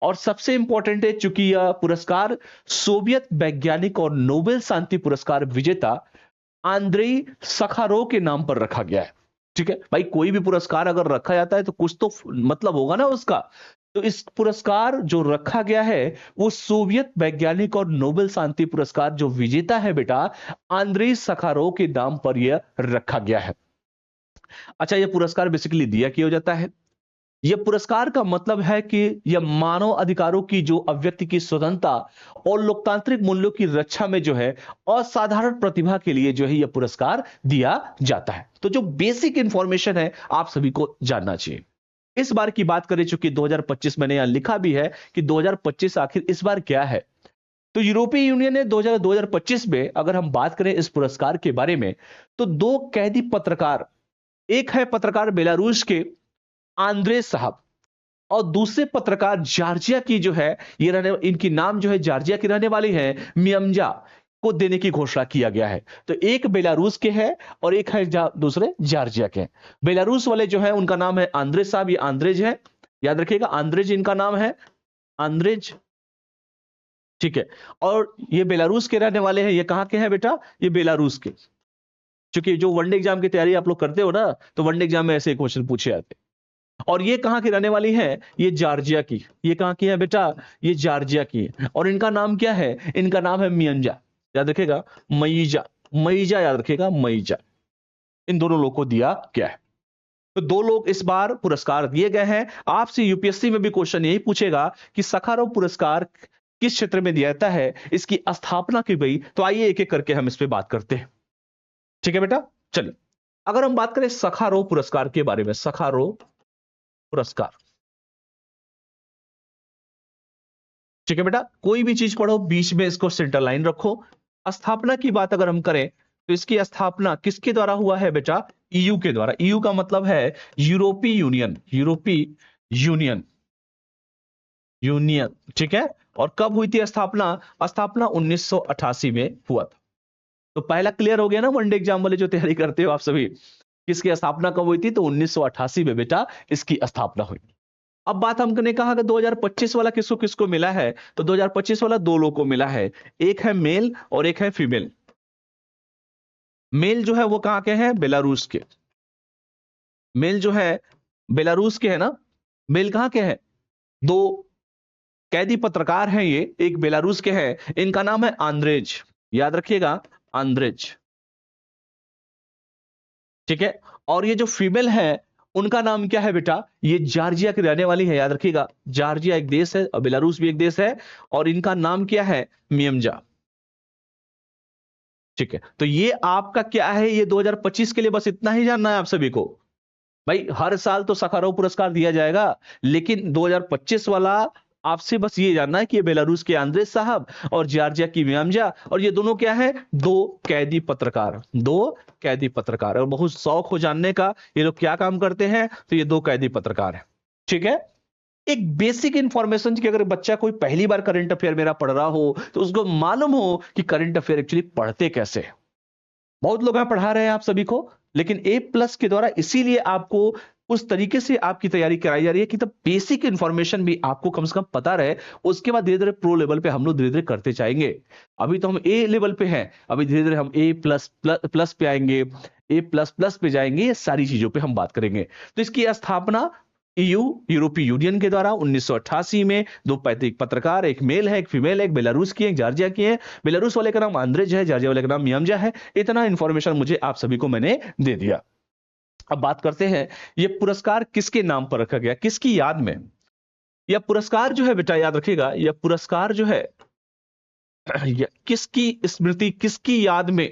[SPEAKER 1] और सबसे इंपॉर्टेंट है, चूंकि यह पुरस्कार सोवियत वैज्ञानिक और नोबेल शांति पुरस्कार विजेता आंद्रेई सखारोव के नाम पर रखा गया है। ठीक है भाई, कोई भी पुरस्कार अगर रखा जाता है तो कुछ तो मतलब होगा ना उसका। तो इस पुरस्कार जो रखा गया है वो सोवियत वैज्ञानिक और नोबेल शांति पुरस्कार जो विजेता है बेटा आंद्रेई सखारोव के नाम पर यह रखा गया है। अच्छा, यह पुरस्कार बेसिकली दिया क्यों जाता है? यह पुरस्कार का मतलब है कि यह मानव अधिकारों की जो अभिव्यक्ति की स्वतंत्रता और लोकतांत्रिक मूल्यों की रक्षा में जो है असाधारण प्रतिभा के लिए जो है यह पुरस्कार दिया जाता है। तो जो बेसिक इंफॉर्मेशन है आप सभी को जानना चाहिए। इस बार की बात करें, चूंकि 2025 मैंने यहां लिखा भी है कि 2025 आखिर इस बार क्या है, तो यूरोपीय यूनियन ने 2025 में अगर हम बात करें इस पुरस्कार के बारे में, तो दो कैदी पत्रकार, एक है पत्रकार बेलारूस के आंद्रे साहब और दूसरे पत्रकार जॉर्जिया की जो है ये रहने, इनकी नाम जो है जॉर्जिया की रहने वाली है मियमजा, को देने की घोषणा किया गया है। तो एक बेलारूस के है और एक है दूसरे जॉर्जिया के हैं। बेलारूस वाले जो है उनका नाम है आंद्रे साहब, ये आंद्रेज है, याद रखिएगा आंद्रेज इनका नाम है, आंद्रेज, ठीक है। और ये बेलारूस के रहने वाले हैं। ये कहां के हैं बेटा? ये बेलारूस के। क्योंकि जो वनडे एग्जाम की तैयारी आप लोग करते हो ना, तो वनडे एग्जाम में ऐसे क्वेश्चन पूछे जाते हैं। और ये कहां की रहने वाली है? ये जॉर्जिया की। ये कहां की है बेटा? ये जॉर्जिया की है। और इनका नाम क्या है? इनका नाम है मियंजा, याद रखेगा, मईजा, मईजा याद रखेगा, मईजा। इन दोनों लोग को दिया गया है। तो दो लोग इस बार पुरस्कार दिए गए हैं। आपसे यूपीएससी में भी क्वेश्चन यही पूछेगा कि सखारोव पुरस्कार किस क्षेत्र में दिया जाता है, इसकी स्थापना की गई। तो आइए एक एक करके हम इस पे बात करते हैं, ठीक है बेटा। चलिए, अगर हम बात करें सखारोव पुरस्कार के बारे में, सखारोव पुरस्कार, ठीक है बेटा, कोई भी चीज पढ़ो बीच में इसको सेंटर लाइन रखो। स्थापना की बात अगर हम करें तो इसकी स्थापना किसके द्वारा हुआ है बेटा? ईयू के द्वारा। ईयू का मतलब है यूरोपीय यूनियन, यूरोपीय यूनियन, यूनियन, ठीक है। और कब हुई थी स्थापना? स्थापना 1988 में हुआ था। तो पहला क्लियर हो गया ना, वनडे एग्जाम वाले जो तैयारी करते हो आप सभी, किसकी स्थापना कब हुई थी? तो 1988 में बेटा इसकी स्थापना हुई। अब बात हमने कहा कि 2025 वाला किसको किसको मिला है, तो 2025 वाला दो लोगों को मिला है, एक है मेल और एक है फीमेल। मेल जो है वो कहां के हैं? बेलारूस के। मेल जो है बेलारूस के है ना। मेल कहां के हैं? दो कैदी पत्रकार हैं ये, एक बेलारूस के हैं, इनका नाम है आंद्रेज, याद रखिएगा, आंद्रेज, ठीक है। और ये जो फीमेल है उनका नाम क्या है बेटा? ये जॉर्जिया की रहने वाली है, याद रखिएगा, जॉर्जिया एक देश है और बेलारूस भी एक देश है। और इनका नाम क्या है? मियमजा, ठीक है। तो ये आपका क्या है, ये 2025 के लिए बस इतना ही जानना है आप सभी को। भाई हर साल तो सखारोव पुरस्कार दिया जाएगा, लेकिन 2025 वाला आपसे बस ये जानना है कि ये बेलारूस के आंद्रेस साहब और जॉर्जिया की मियामजा, और ये दोनों क्या है? दो कैदी पत्रकार, दो कैदी पत्रकार। और बहुत शौक हो जानने का ये लोग क्या काम करते हैं, तो ये दो कैदी पत्रकार हैं, ठीक है। एक बेसिक इंफॉर्मेशन की, अगर बच्चा कोई पहली बार करंट अफेयर मेरा पढ़ रहा हो तो उसको मालूम हो कि करंट अफेयर एक्चुअली पढ़ते कैसे हैं। बहुत लोग यहाँ पढ़ा रहे हैं आप सभी को, लेकिन ए प्लस के द्वारा इसीलिए आपको उस तरीके से आपकी तैयारी कराई जा रही है कि तब बेसिक इंफॉर्मेशन भी आपको कम से कम पता रहे। उसके बाद धीरे धीरे प्रो लेवल पे हम लोग धीरे धीरे करते जाएंगे। अभी तो हम ए लेवल पे हैं, अभी धीरे धीरे हम ए प्लस प्लस पे आएंगे, ए प्लस प्लस पे जाएंगे, ये सारी चीजों पे हम बात करेंगे। तो इसकी स्थापना ईयू, यूरोपीय यूनियन के द्वारा 1988 में दो पत्रकार, एक मेल है एक फीमेल है, एक बेलारूस की है एक जॉर्जिया की है। बेलारूस वाले का नाम आंद्रेज है, जॉर्जिया वाले का नाम मियामजा है। इतना इंफॉर्मेशन मुझे आप सभी को मैंने दे दिया। अब बात करते हैं ये पुरस्कार किसके नाम पर रखा गया, किसकी याद में। यह पुरस्कार जो है बेटा, याद रखिएगा, यह पुरस्कार जो है किसकी स्मृति, किसकी याद में,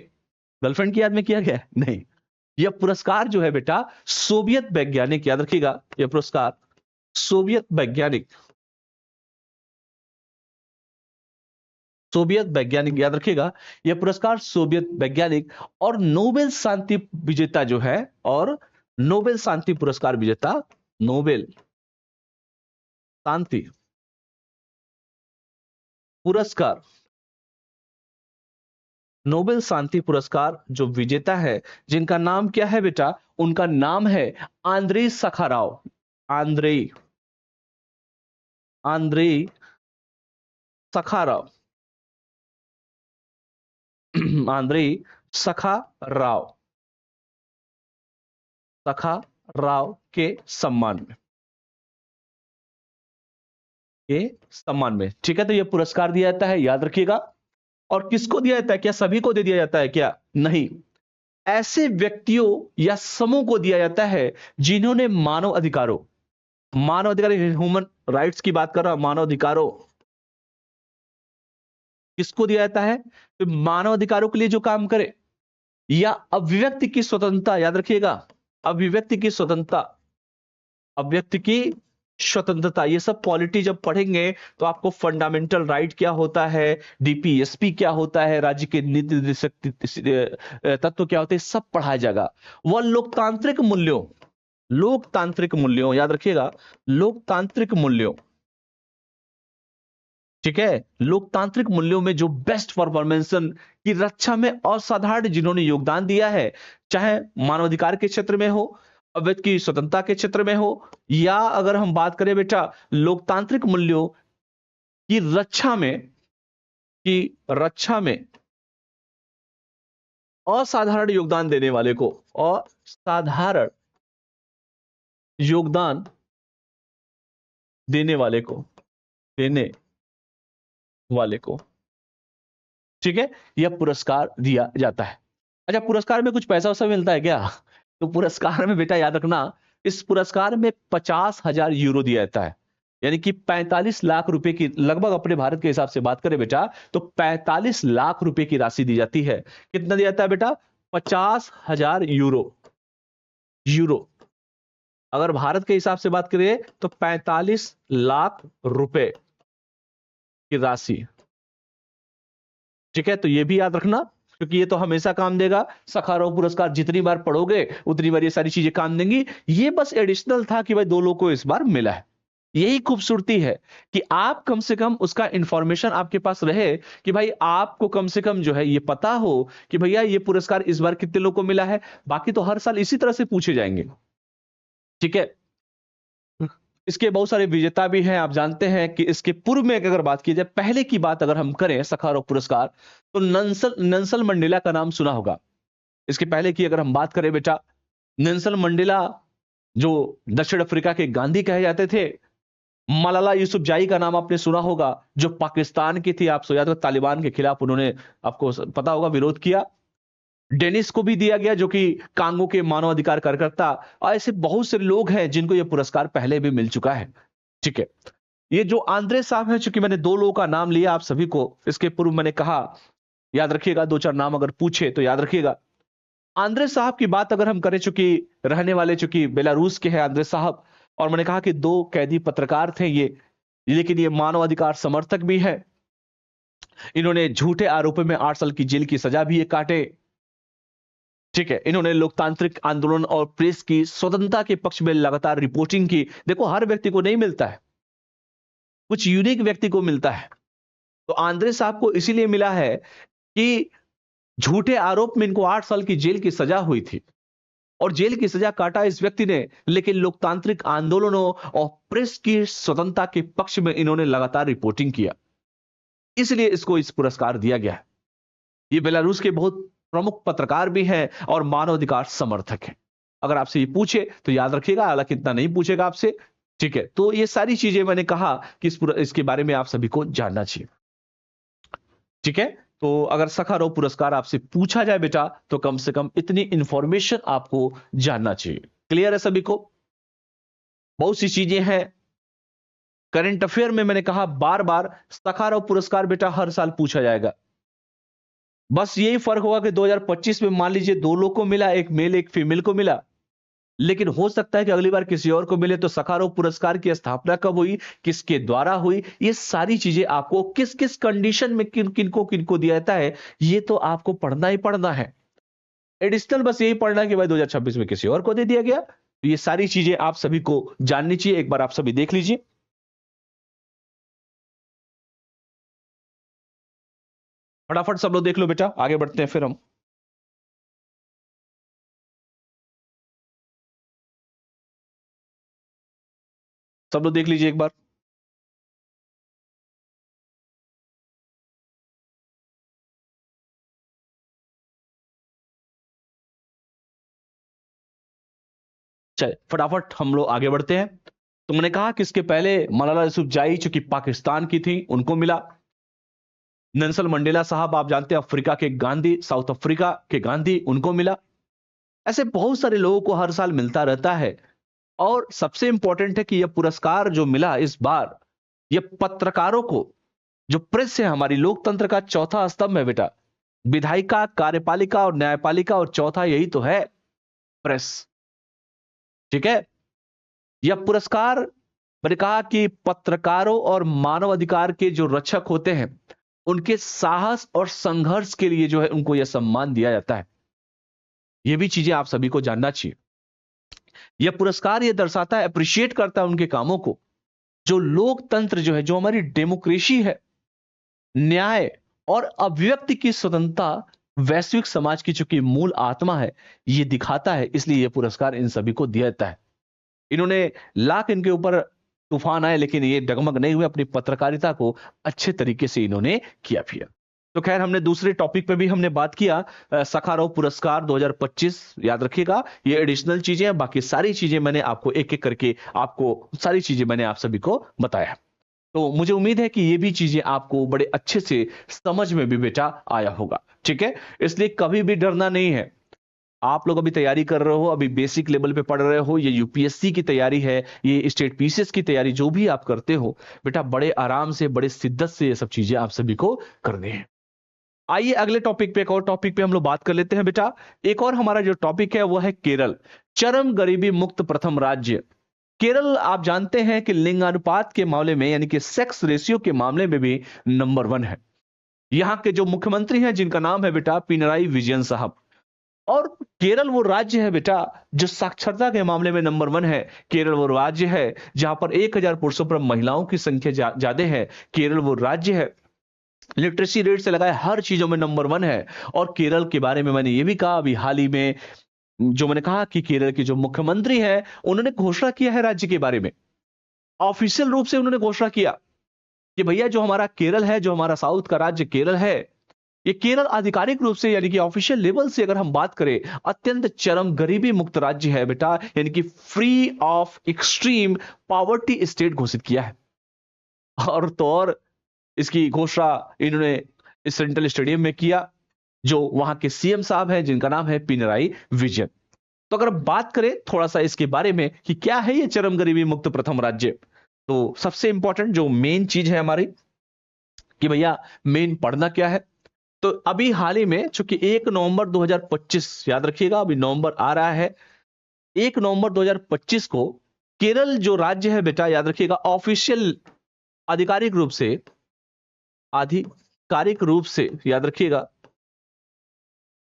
[SPEAKER 1] गर्लफ्रेंड की याद में किया गया है? नहीं, यह पुरस्कार जो है बेटा सोवियत वैज्ञानिक, याद रखिएगा, यह पुरस्कार सोवियत वैज्ञानिक, सोवियत वैज्ञानिक, याद रखिएगा, यह पुरस्कार सोवियत वैज्ञानिक और नोबेल शांति विजेता जो है, और नोबेल शांति पुरस्कार विजेता, नोबेल शांति पुरस्कार, नोबेल शांति पुरस्कार जो विजेता है, जिनका नाम क्या है बेटा? उनका नाम है आंद्रेई सखाराव, आंद्रेई, आंद्रेई सखाराव, आंद्रेई सखाराव, सखाराव के सम्मान में, के सम्मान में, ठीक है। तो यह पुरस्कार दिया जाता है, याद रखिएगा। और किसको दिया जाता है? क्या सभी को दे दिया जाता है क्या? नहीं, ऐसे व्यक्तियों या समूह को दिया जाता है जिन्होंने मानव अधिकारों, ह्यूमन राइट्स की बात कर रहा हूं, मानव अधिकारों किसको दिया जाता है? तो मानव अधिकारों के लिए जो काम करे, या अभिव्यक्ति की स्वतंत्रता, याद रखिएगा, अभिव्यक्ति की स्वतंत्रता, अभिव्यक्ति की स्वतंत्रता। ये सब पॉलिटी जब पढ़ेंगे तो आपको फंडामेंटल राइट क्या होता है, डीपीएसपी क्या होता है, राज्य के नीति निर्देशक तत्व क्या होते हैं, सब पढ़ाया जाएगा। वह लोकतांत्रिक मूल्यों, याद रखिएगा, लोकतांत्रिक मूल्यों, ठीक है, लोकतांत्रिक मूल्यों में जो बेस्ट परफॉर्मेंस की रक्षा में असाधारण जिन्होंने योगदान दिया है, चाहे मानवाधिकार के क्षेत्र में हो, अभिव्यक्ति की स्वतंत्रता के क्षेत्र में हो, या अगर हम बात करें बेटा लोकतांत्रिक मूल्यों की रक्षा में असाधारण योगदान देने वाले को, असाधारण योगदान देने वाले को, ठीक है, यह पुरस्कार दिया जाता है। अच्छा, पुरस्कार में कुछ पैसा वैसा मिलता है क्या? तो पुरस्कार में बेटा याद रखना, इस पुरस्कार में 50,000 यूरो दिया जाता है, यानी कि 45 लाख रुपए की, लगभग अपने भारत के हिसाब से बात करें बेटा तो 45 लाख रुपए की राशि दी जाती है। कितना दिया जाता है बेटा? 50,000 यूरो। अगर भारत के हिसाब से बात करें तो 45 लाख रुपए की राशि, ठीक है, तो ये भी याद रखना, क्योंकि ये तो हमेशा काम देगा। सखारोव पुरस्कार जितनी बार पढ़ोगे उतनी बार ये सारी चीजें काम देंगी। ये बस एडिशनल था कि भाई 2 लोगों को इस बार मिला है। यही खूबसूरती है कि आप कम से कम उसका इंफॉर्मेशन आपके पास रहे, कि भाई आपको कम से कम जो है ये पता हो कि भैया ये पुरस्कार इस बार कितने लोगों को मिला है। बाकी तो हर साल इसी तरह से पूछे जाएंगे, ठीक है। इसके बहुत सारे विजेता भी हैं, आप जानते हैं कि इसके पूर्व में अगर बात की जाए, पहले की बात अगर हम करें सखारोव पुरस्कार, तो नेल्सन मंडेला का नाम सुना होगा। इसके पहले की अगर हम बात करें बेटा, नेल्सन मंडेला जो दक्षिण अफ्रीका के गांधी कहे जाते थे। मलाला यूसुफजाई का नाम आपने सुना होगा, जो पाकिस्तान की थी, आप याद हो, तालिबान के खिलाफ उन्होंने, आपको पता होगा, विरोध किया। डेनिस को भी दिया गया, जो कि कांगो के मानवाधिकार कार्यकर्ता। और ऐसे बहुत से लोग हैं जिनको यह पुरस्कार पहले भी मिल चुका है, ठीक है। ये जो आंद्रे साहब हैं, चूंकि मैंने 2 लोगों का नाम लिया आप सभी को, इसके पूर्व मैंने कहा याद रखिएगा, 2-4 नाम अगर पूछे तो याद रखिएगा। आंद्रे साहब की बात अगर हम करें, चूंकि रहने वाले चूंकि बेलारूस के हैं आंद्रे साहब, और मैंने कहा कि 2 कैदी पत्रकार थे ये, लेकिन ये मानवाधिकार समर्थक भी है। इन्होंने झूठे आरोपों में 8 साल की जेल की सजा भी ये काटे, ठीक है। इन्होंने लोकतांत्रिक आंदोलन और प्रेस की स्वतंत्रता के पक्ष में लगातार रिपोर्टिंग की। देखो, हर व्यक्ति को नहीं मिलता है, कुछ यूनिक व्यक्ति को मिलता है। तो आंद्रे साहब को इसीलिए मिला है कि झूठे आरोप में इनको 8 साल की जेल की सजा हुई थी, और जेल की सजा काटा इस व्यक्ति ने, लेकिन लोकतांत्रिक आंदोलनों और प्रेस की स्वतंत्रता के पक्ष में इन्होंने लगातार रिपोर्टिंग किया, इसलिए इसको इस पुरस्कार दिया गया है। ये बेलारूस के बहुत प्रमुख पत्रकार भी हैं और मानवाधिकार समर्थक हैं। अगर आपसे ये पूछे तो याद रखिएगा, हालांकि इतना नहीं पूछेगा आपसे, ठीक है। तो ये सारी चीजें मैंने कहा कि इसके बारे में आप सभी को जानना चाहिए, ठीक है। तो अगर सखारोव पुरस्कार आपसे पूछा जाए बेटा, तो कम से कम इतनी इंफॉर्मेशन आपको जानना चाहिए। क्लियर है सभी को? बहुत सी चीजें हैं करंट अफेयर में, मैंने कहा बार बार, सखारोव पुरस्कार बेटा हर साल पूछा जाएगा। बस यही फर्क होगा कि 2025 में मान लीजिए 2 लोग को मिला, एक मेल एक फीमेल को मिला, लेकिन हो सकता है कि अगली बार किसी और को मिले। तो सखारोव पुरस्कार की स्थापना कब हुई, किसके द्वारा हुई, ये सारी चीजें आपको, किस किस कंडीशन में किनको दिया जाता है, ये तो आपको पढ़ना ही पढ़ना है। एडिशनल बस यही पढ़ना है कि भाई 2026 में किसी और को दे दिया गया। तो ये सारी चीजें आप सभी को जाननी चाहिए, एक बार आप सभी देख लीजिए। फटाफट सब लोग देख लो बेटा, आगे बढ़ते हैं फिर हम। सब लोग देख लीजिए एक बार। चलिए फटाफट हम लोग आगे बढ़ते हैं। तो मैंने कहा कि इसके पहले मलाला यूसुफजाई जो कि पाकिस्तान की थी, उनको मिला। नेल्सन मंडेला साहब आप जानते हैं, अफ्रीका के गांधी, साउथ अफ्रीका के गांधी, उनको मिला। ऐसे बहुत सारे लोगों को हर साल मिलता रहता है। और सबसे इंपॉर्टेंट है कि यह पुरस्कार जो मिला इस बार, यह पत्रकारों को, जो प्रेस है हमारी लोकतंत्र का चौथा स्तंभ है बेटा, विधायिका, कार्यपालिका और न्यायपालिका, और चौथा यही तो है, प्रेस। ठीक है। यह पुरस्कार, मैंने कहा कि पत्रकारों और मानव अधिकार के जो रक्षक होते हैं उनके साहस और संघर्ष के लिए जो है उनको यह सम्मान दिया जाता है। यह भी चीजें आप सभी को जानना चाहिए। यह पुरस्कार यह दर्शाता है, अप्रिशिएट करता है उनके कामों को। जो लोकतंत्र जो है, जो हमारी डेमोक्रेसी है, न्याय और अभिव्यक्ति की स्वतंत्रता वैश्विक समाज की चूंकि मूल आत्मा है, यह दिखाता है। इसलिए यह पुरस्कार इन सभी को दिया जाता है। इन्होंने लाख इनके ऊपर तूफान आए, लेकिन ये डगमग नहीं हुए, अपनी पत्रकारिता को अच्छे तरीके से इन्होंने किया भी है। तो खैर, हमने दूसरे टॉपिक पे भी हमने बात किया, सखारोव पुरस्कार 2025, याद रखिएगा। ये एडिशनल चीजें हैं, बाकी सारी चीजें मैंने आपको एक एक करके, आपको सारी चीजें मैंने आप सभी को बताया। तो मुझे उम्मीद है कि ये भी चीजें आपको बड़े अच्छे से समझ में भी बेटा आया होगा। ठीक है, इसलिए कभी भी डरना नहीं है। आप लोग अभी तैयारी कर रहे हो, अभी बेसिक लेवल पे पढ़ रहे हो, ये यूपीएससी की तैयारी है, ये स्टेट पीसीएस की तैयारी, जो भी आप करते हो बेटा, बड़े आराम से, बड़े शिद्दत से ये सब चीजें आप सभी को करनी है। आइए अगले टॉपिक पे, एक और टॉपिक पे हम लोग बात कर लेते हैं बेटा। एक और हमारा जो टॉपिक है वो है केरल, चरम गरीबी मुक्त प्रथम राज्य। केरल आप जानते हैं कि लिंगानुपात के मामले में, यानी कि सेक्स रेशियो के मामले में भी नंबर 1 है। यहां के जो मुख्यमंत्री हैं, जिनका नाम है बेटा पिनराई विजयन साहब। और केरल वो राज्य है बेटा जो साक्षरता के मामले में नंबर 1 है। केरल वो राज्य है जहां पर 1000 पुरुषों पर महिलाओं की संख्या ज्यादा है। केरल वो राज्य है, लिटरेसी रेट से लगाए हर चीजों में नंबर 1 है। और केरल के बारे में मैंने ये भी कहा अभी हाल ही में, जो मैंने कहा कि केरल के जो मुख्यमंत्री हैं उन्होंने घोषणा किया है राज्य के बारे में, ऑफिशियल रूप से उन्होंने घोषणा किया कि भैया जो हमारा केरल है, जो हमारा साउथ का राज्य केरल है, ये केरल आधिकारिक रूप से, यानी कि ऑफिशियल लेवल से अगर हम बात करें, अत्यंत चरम गरीबी मुक्त राज्य है बेटा, यानी कि free of extreme poverty state घोषित किया है। और तो और इसकी घोषणा इन्होंने इस सेंट्रल स्टेडियम में किया, जो वहां के सीएम साहब हैं, जिनका नाम है पिनराई विजयन। तो अगर बात करें थोड़ा सा इसके बारे में कि क्या है ये चरम गरीबी मुक्त प्रथम राज्य, तो सबसे इंपॉर्टेंट जो मेन चीज है हमारी कि भैया मेन पढ़ना क्या है। तो अभी हाल ही में, चूंकि 1 नवंबर 2025, याद रखिएगा अभी नवंबर आ रहा है, 1 नवंबर 2025 को केरल जो राज्य है बेटा, याद रखिएगा ऑफिशियल, आधिकारिक रूप से याद रखिएगा,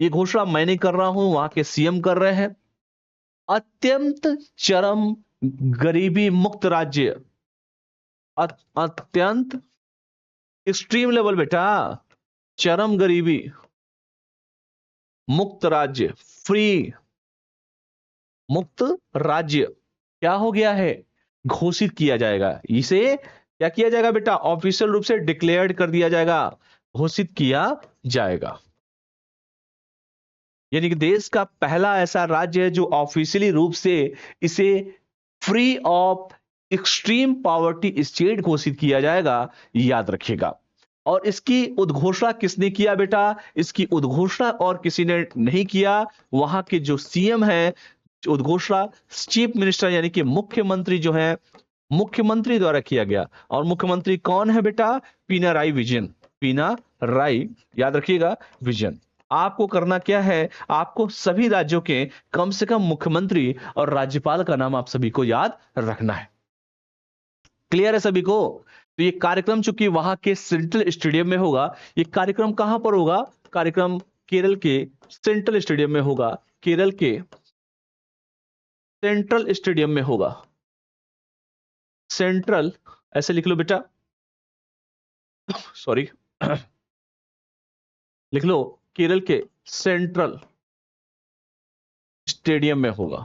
[SPEAKER 1] ये घोषणा मैं नहीं कर रहा हूं, वहां के सीएम कर रहे हैं, अत्यंत चरम गरीबी मुक्त राज्य, अत्यंत एक्सट्रीम लेवल बेटा, चरम गरीबी मुक्त राज्य, फ्री मुक्त राज्य क्या हो गया है, घोषित किया जाएगा। इसे क्या किया जाएगा बेटा, ऑफिशियल रूप से डिक्लेयर्ड कर दिया जाएगा, घोषित किया जाएगा। यानी कि देश का पहला ऐसा राज्य है जो ऑफिशियली रूप से इसे free of extreme poverty state घोषित किया जाएगा, याद रखिएगा। और इसकी उद्घोषणा किसने किया बेटा, इसकी उद्घोषणा और किसी ने नहीं किया, वहां के जो सीएम है, उद्घोषणा चीफ मिनिस्टर यानी कि मुख्यमंत्री जो है, मुख्यमंत्री द्वारा किया गया। और मुख्यमंत्री कौन है बेटा, पिनराई विजयन, पिनराई, याद रखिएगा विजयन। आपको करना क्या है, आपको सभी राज्यों के कम से कम मुख्यमंत्री और राज्यपाल का नाम आप सभी को याद रखना है। क्लियर है सभी को। तो ये कार्यक्रम चूंकि वहां के सेंट्रल स्टेडियम में होगा, ये कार्यक्रम कहां पर होगा, कार्यक्रम केरल के सेंट्रल स्टेडियम में होगा, केरल के सेंट्रल स्टेडियम में होगा। सेंट्रल ऐसे लिख लो बेटा, सॉरी लिख लो, केरल के सेंट्रल स्टेडियम में होगा,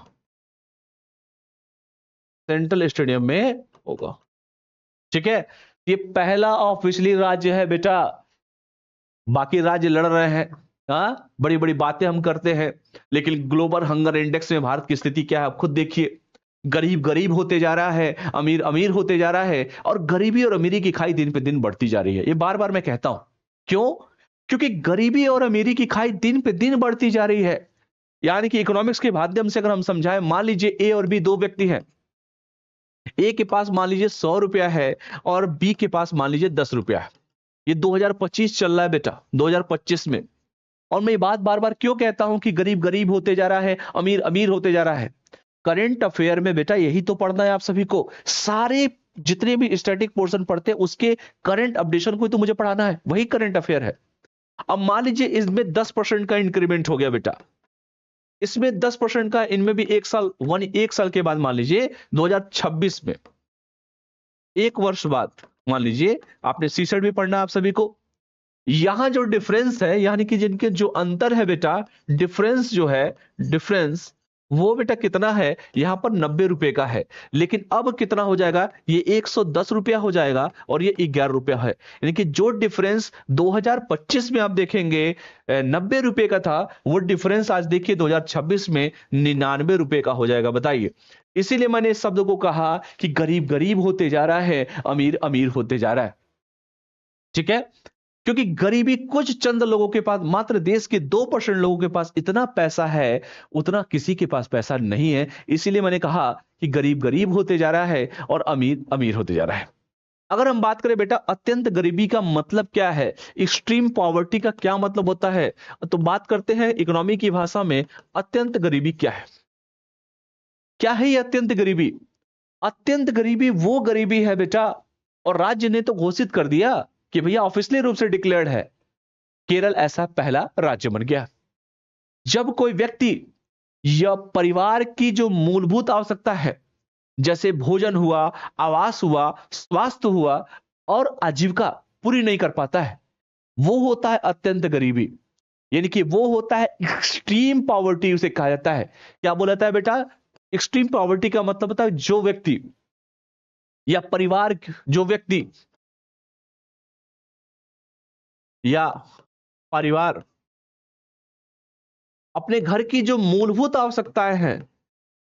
[SPEAKER 1] सेंट्रल स्टेडियम में होगा। ठीक है, ये पहला ऑफिशियली राज्य है बेटा, बाकी राज्य लड़ रहे हैं, हाँ बड़ी बड़ी बातें हम करते हैं, लेकिन ग्लोबल हंगर इंडेक्स में भारत की स्थिति क्या है आप खुद देखिए। गरीब गरीब होते जा रहा है, अमीर अमीर होते जा रहा है, और गरीबी और अमीरी की खाई दिन पे दिन बढ़ती जा रही है। ये बार बार मैं कहता हूं, क्यों, क्योंकि गरीबी और अमीरी की खाई दिन पे दिन बढ़ती जा रही है। यानी कि इकोनॉमिक्स के माध्यम से अगर हम समझाएं, मान लीजिए ए और बी दो व्यक्ति हैं। ए के पास मान लीजिए 100 रुपया है और बी के पास मान लीजिए 10 रुपया है। ये 2025 चल रहा है बेटा, 2025 में। और मैं ये बात बार बार क्यों कहता हूं कि गरीब गरीब होते जा रहा है, अमीर अमीर होते जा रहा है? करंट अफेयर में बेटा यही तो पढ़ना है आप सभी को। सारे जितने भी स्टैटिक पोर्शन पढ़ते हैं उसके करंट अपडेशन को तो मुझे पढ़ाना है, वही करंट अफेयर है। अब मान लीजिए इसमें 10% का इंक्रीमेंट हो गया बेटा, इसमें 10% का, इनमें भी एक साल के बाद मान लीजिए 2026 में, एक वर्ष बाद मान लीजिए, आपने सीसेट भी पढ़ना आप सभी को। यहां जो डिफरेंस है, यानी कि जिनके जो अंतर है बेटा, डिफरेंस जो है, डिफरेंस वो बेटा कितना है? यहां पर 90 रुपए का है। लेकिन अब कितना हो जाएगा? ये 110 रुपया हो जाएगा और ये 11 रुपया है। यानी कि जो डिफरेंस 2025 में आप देखेंगे 90 रुपए का था, वो डिफरेंस आज देखिए 2026 में 99 रुपए का हो जाएगा। बताइए। इसीलिए मैंने इस शब्द को कहा कि गरीब गरीब होते जा रहा है, अमीर अमीर होते जा रहा है। ठीक है? क्योंकि गरीबी कुछ चंद लोगों के पास, मात्र देश के 2% लोगों के पास इतना पैसा है, उतना किसी के पास पैसा नहीं है। इसीलिए मैंने कहा कि गरीब गरीब होते जा रहा है और अमीर अमीर होते जा रहा है। अगर हम बात करें बेटा अत्यंत गरीबी का मतलब क्या है, एक्सट्रीम पॉवर्टी का क्या मतलब होता है, तो बात करते हैं इकोनॉमी की भाषा में। अत्यंत गरीबी क्या है? क्या है ये अत्यंत गरीबी? अत्यंत गरीबी वो गरीबी है बेटा, और राज्य ने तो घोषित कर दिया कि भैया ऑफिशियली रूप से डिक्लेयर्ड है। केरल ऐसा पहला राज्य बन गया। जब कोई व्यक्ति या परिवार की जो मूलभूत आवश्यकता है, जैसे भोजन हुआ, आवास हुआ, स्वास्थ्य हुआ और आजीविका पूरी नहीं कर पाता है, वो होता है अत्यंत गरीबी। यानी कि वो होता है एक्सट्रीम पॉवर्टी, उसे कहा जाता है। क्या बोला जाता है बेटा? एक्सट्रीम पॉवर्टी का मतलब होता है जो व्यक्ति या परिवार, जो व्यक्ति या परिवार अपने घर की जो मूलभूत आवश्यकताएं हैं,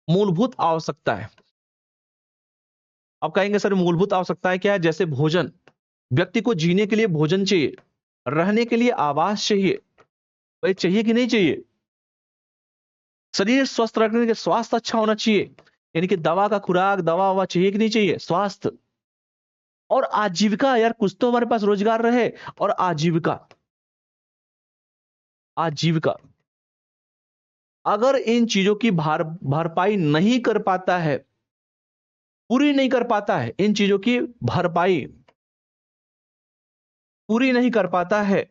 [SPEAKER 1] मूलभूत आवश्यकताएं, आप कहेंगे सर मूलभूत आवश्यकताएं क्या है? जैसे भोजन, व्यक्ति को जीने के लिए भोजन चाहिए, रहने के लिए आवास चाहिए, भाई चाहिए कि नहीं चाहिए? शरीर स्वस्थ रखने के लिए स्वास्थ्य अच्छा होना चाहिए, यानी कि दवा का खुराक, दवा ववा चाहिए कि नहीं चाहिए? स्वास्थ्य और आजीविका, यार कुछ तो हमारे पास रोजगार रहे। और आजीविका, आजीविका अगर इन चीजों की भरपाई नहीं कर पाता है, पूरी नहीं कर पाता है, इन चीजों की भरपाई पूरी नहीं कर पाता है,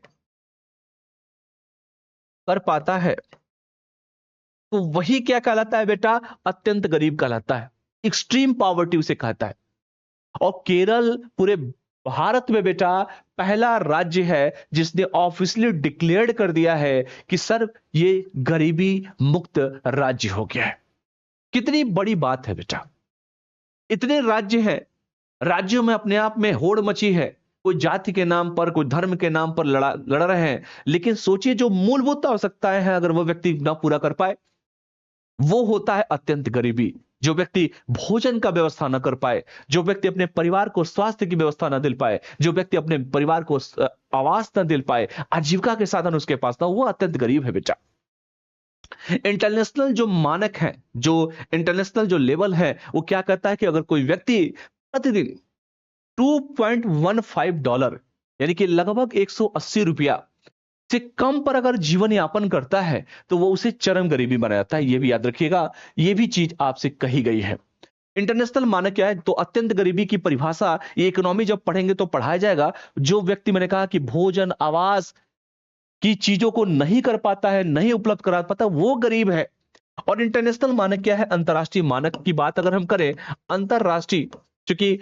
[SPEAKER 1] तो वही क्या कहलाता है बेटा? अत्यंत गरीब कहलाता है। एक्सट्रीम पॉवर्टी उसे कहता है। और केरल पूरे भारत में बेटा पहला राज्य है जिसने ऑफिशियली डिक्लेयर्ड कर दिया है कि सर ये गरीबी मुक्त राज्य हो गया है। कितनी बड़ी बात है बेटा। इतने राज्य हैं, राज्यों में अपने आप में होड़ मची है, कोई जाति के नाम पर, कोई धर्म के नाम पर लड़ रहे हैं। लेकिन सोचिए जो मूलभूत आवश्यकताएं हैं अगर वो व्यक्ति ना पूरा कर पाए, वो होता है अत्यंत गरीबी। जो व्यक्ति भोजन का व्यवस्था न कर पाए, जो व्यक्ति अपने परिवार को स्वास्थ्य की व्यवस्था न दिल पाए, जो व्यक्ति अपने परिवार को आवास न दिल पाए, आजीविका के साधन उसके पास ना, वो अत्यंत गरीब है बेटा। इंटरनेशनल जो मानक है, जो इंटरनेशनल जो लेवल है, वो क्या कहता है कि अगर कोई व्यक्ति प्रतिदिन $2.15 यानी कि लगभग 180 रुपया से कम पर अगर जीवन यापन करता है, तो वो उसे चरम गरीबी बना जाता है। ये भी याद रखिएगा, ये भी चीज आपसे कही गई है। इंटरनेशनल मानक क्या है? तो अत्यंत गरीबी की परिभाषा ये इकोनॉमी जब पढ़ेंगे तो पढ़ाया जाएगा। जो व्यक्ति, मैंने कहा कि भोजन, आवास की चीजों को नहीं कर पाता है, नहीं उपलब्ध करा पाता, वो गरीब है। और इंटरनेशनल मानक क्या है? अंतरराष्ट्रीय मानक की बात अगर हम करें, अंतरराष्ट्रीय, क्योंकि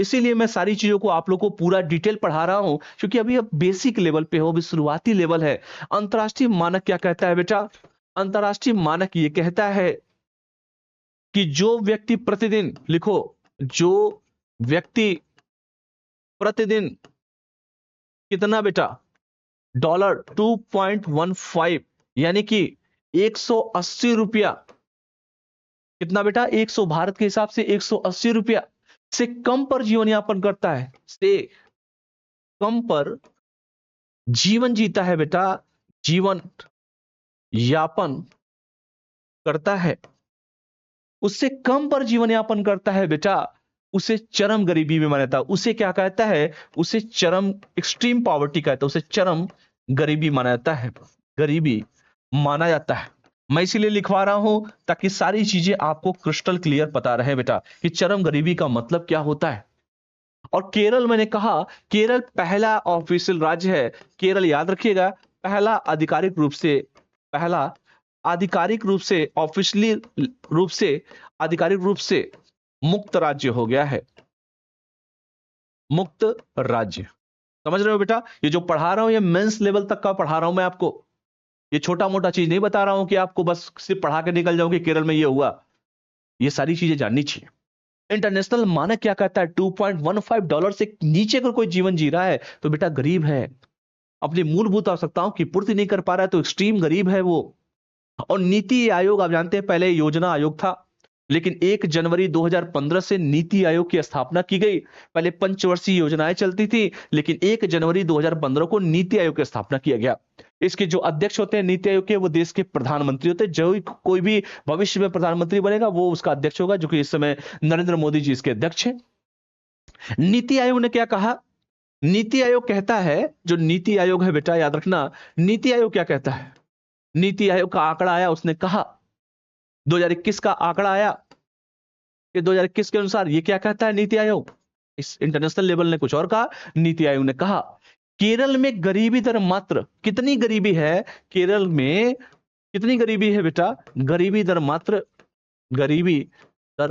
[SPEAKER 1] इसीलिए मैं सारी चीजों को आप लोगों को पूरा डिटेल पढ़ा रहा हूं, क्योंकि अभी अब बेसिक लेवल पे हो, अभी शुरुआती लेवल है। अंतरराष्ट्रीय मानक क्या कहता है बेटा? अंतरराष्ट्रीय मानक ये कहता है कि जो व्यक्ति प्रतिदिन, लिखो, जो व्यक्ति प्रतिदिन कितना बेटा? $2.15 यानी कि 180 रुपया, कितना बेटा? 100 भारत के हिसाब से 180 रुपया से कम पर जीवन यापन करता है, से कम पर जीवन जीता है बेटा, जीवन यापन करता है, उससे कम पर जीवन यापन करता है बेटा, उसे चरम गरीबी में माना जाता है। उसे क्या कहता है? उसे चरम एक्सट्रीम पॉवर्टी कहता है, उसे चरम गरीबी माना जाता है, गरीबी माना जाता है। मैं इसीलिए लिखवा रहा हूं ताकि सारी चीजें आपको क्रिस्टल क्लियर पता रहे बेटा कि चरम गरीबी का मतलब क्या होता है। और केरल, मैंने कहा केरल पहला ऑफिशियल राज्य है। केरल याद रखिएगा, पहला आधिकारिक रूप से ऑफिशियली रूप से आधिकारिक रूप से मुक्त राज्य हो गया है, मुक्त राज्य। समझ रहे हो बेटा? ये जो पढ़ा रहा हूं ये मेंस लेवल तक का पढ़ा रहा हूं मैं आपको, ये छोटा मोटा चीज नहीं बता रहा हूं कि आपको बस सिर्फ पढ़ा के निकल जाओगे केरल में ये हुआ। ये सारी चीजें जाननी चाहिए। इंटरनेशनल मानक क्या कहता है? $2.15 से नीचे अगर कोई जीवन जी रहा है तो बेटा गरीब है, अपनी मूलभूत आवश्यकताओं की पूर्ति नहीं कर पा रहा है तो एक्सट्रीम गरीब है वो। और नीति आयोग, आप जानते हैं पहले योजना आयोग था, लेकिन 1 जनवरी 2015 से नीति आयोग की स्थापना की गई। पहले पंचवर्षीय योजनाएं चलती थी, लेकिन 1 जनवरी 2015 को नीति आयोग की स्थापना किया गया। इसके जो अध्यक्ष होते हैं नीति आयोग के, वो देश के प्रधानमंत्री होते हैं। जो कोई भी भविष्य में प्रधानमंत्री बनेगा वो उसका अध्यक्ष होगा, जो कि इस समय नरेंद्र मोदी जी इसके अध्यक्ष हैं। नीति आयोग ने क्या कहा? नीति आयोग कहता है, जो नीति आयोग है बेटा याद रखना, नीति आयोग क्या कहता है? नीति आयोग का आंकड़ा आया, उसने कहा 2021 का आंकड़ा आया कि 2021 के अनुसार ये क्या कहता है नीति आयोग? इस इंटरनेशनल लेवल ने कुछ और कहा, नीति आयोग ने कहा केरल में गरीबी दर मात्र कितनी गरीबी है? केरल में कितनी गरीबी है बेटा? गरीबी दर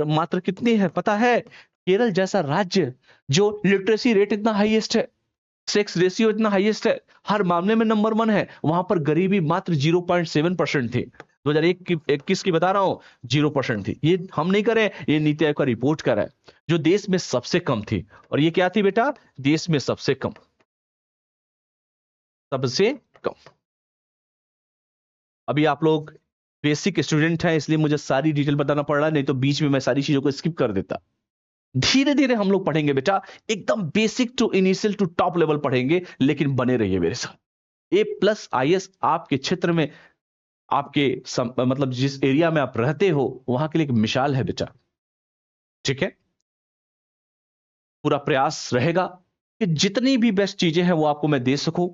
[SPEAKER 1] मात्र कितनी है पता है? केरल जैसा राज्य जो लिटरेसी रेट इतना हाईएस्ट है, सेक्स रेशियो इतना हाईएस्ट है, हर मामले में नंबर 1 है, वहां पर गरीबी मात्र 0.7% थी। 2021 की बता रहा हूं, 0% थी। ये हम नहीं करे, ये नीति आयोग का रिपोर्ट कर रहा है, जो देश में सबसे कम थी। और ये क्या थी बेटा? देश में सबसे कम, सबसे कम। अभी आप लोग बेसिक स्टूडेंट हैं, इसलिए मुझे सारी डिटेल बताना पड़ रहा है, नहीं तो बीच में मैं सारी चीजों को स्किप कर देता। धीरे धीरे हम लोग पढ़ेंगे बेटा, एकदम basic to initial to top level पढ़ेंगे, लेकिन बने रहिए मेरे साथ। A+IS आपके क्षेत्र में, आपके मतलब जिस एरिया में आप रहते हो वहां के लिए एक मिसाल है बेटा, ठीक है? पूरा प्रयास रहेगा कि जितनी भी बेस्ट चीजें हैं वो आपको मैं दे सकूं,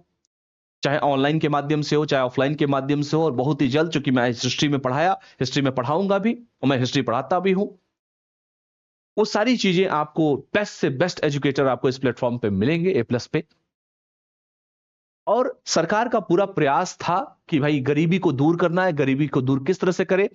[SPEAKER 1] चाहे ऑनलाइन के माध्यम से हो, चाहे ऑफलाइन के माध्यम से हो। और बहुत ही जल्द, चूंकि मैं हिस्ट्री में पढ़ाया, हिस्ट्री में पढ़ाऊंगा भी, और मैं हिस्ट्री पढ़ाता भी हूं, वो सारी चीजें आपको बेस्ट से बेस्ट एजुकेटर आपको इस प्लेटफॉर्म पे मिलेंगे, A+ पे। और सरकार का पूरा प्रयास था कि भाई गरीबी को दूर करना है, गरीबी को दूर किस तरह से करे।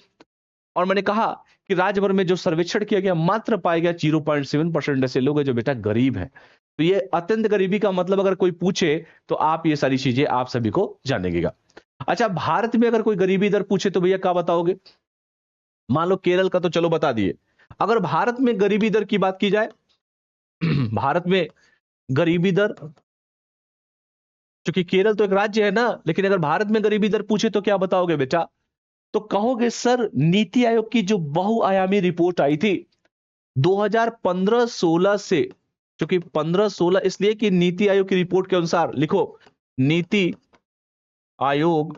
[SPEAKER 1] और मैंने कहा कि राज्य भर में जो सर्वेक्षण किया गया, मात्र पाया गया 0.7% ऐसे लोग हैं जो बेटा गरीब हैं। तो ये अत्यंत गरीबी का मतलब अगर कोई पूछे तो आप ये सारी चीजें आप सभी को जानेगा। अच्छा, भारत में अगर कोई गरीबी दर पूछे तो भैया क्या बताओगे? मान लो केरल का तो चलो बता दिए, अगर भारत में गरीबी दर की बात की जाए, भारत में गरीबी दर, क्योंकि केरल तो एक राज्य है ना, लेकिन अगर भारत में गरीबी दर पूछे तो क्या बताओगे बेटा? तो कहोगे सर नीति आयोग की जो बहुआयामी रिपोर्ट आई थी 2015-16 से, क्योंकि 15-16 इसलिए कि नीति आयोग की रिपोर्ट के अनुसार, लिखो नीति आयोग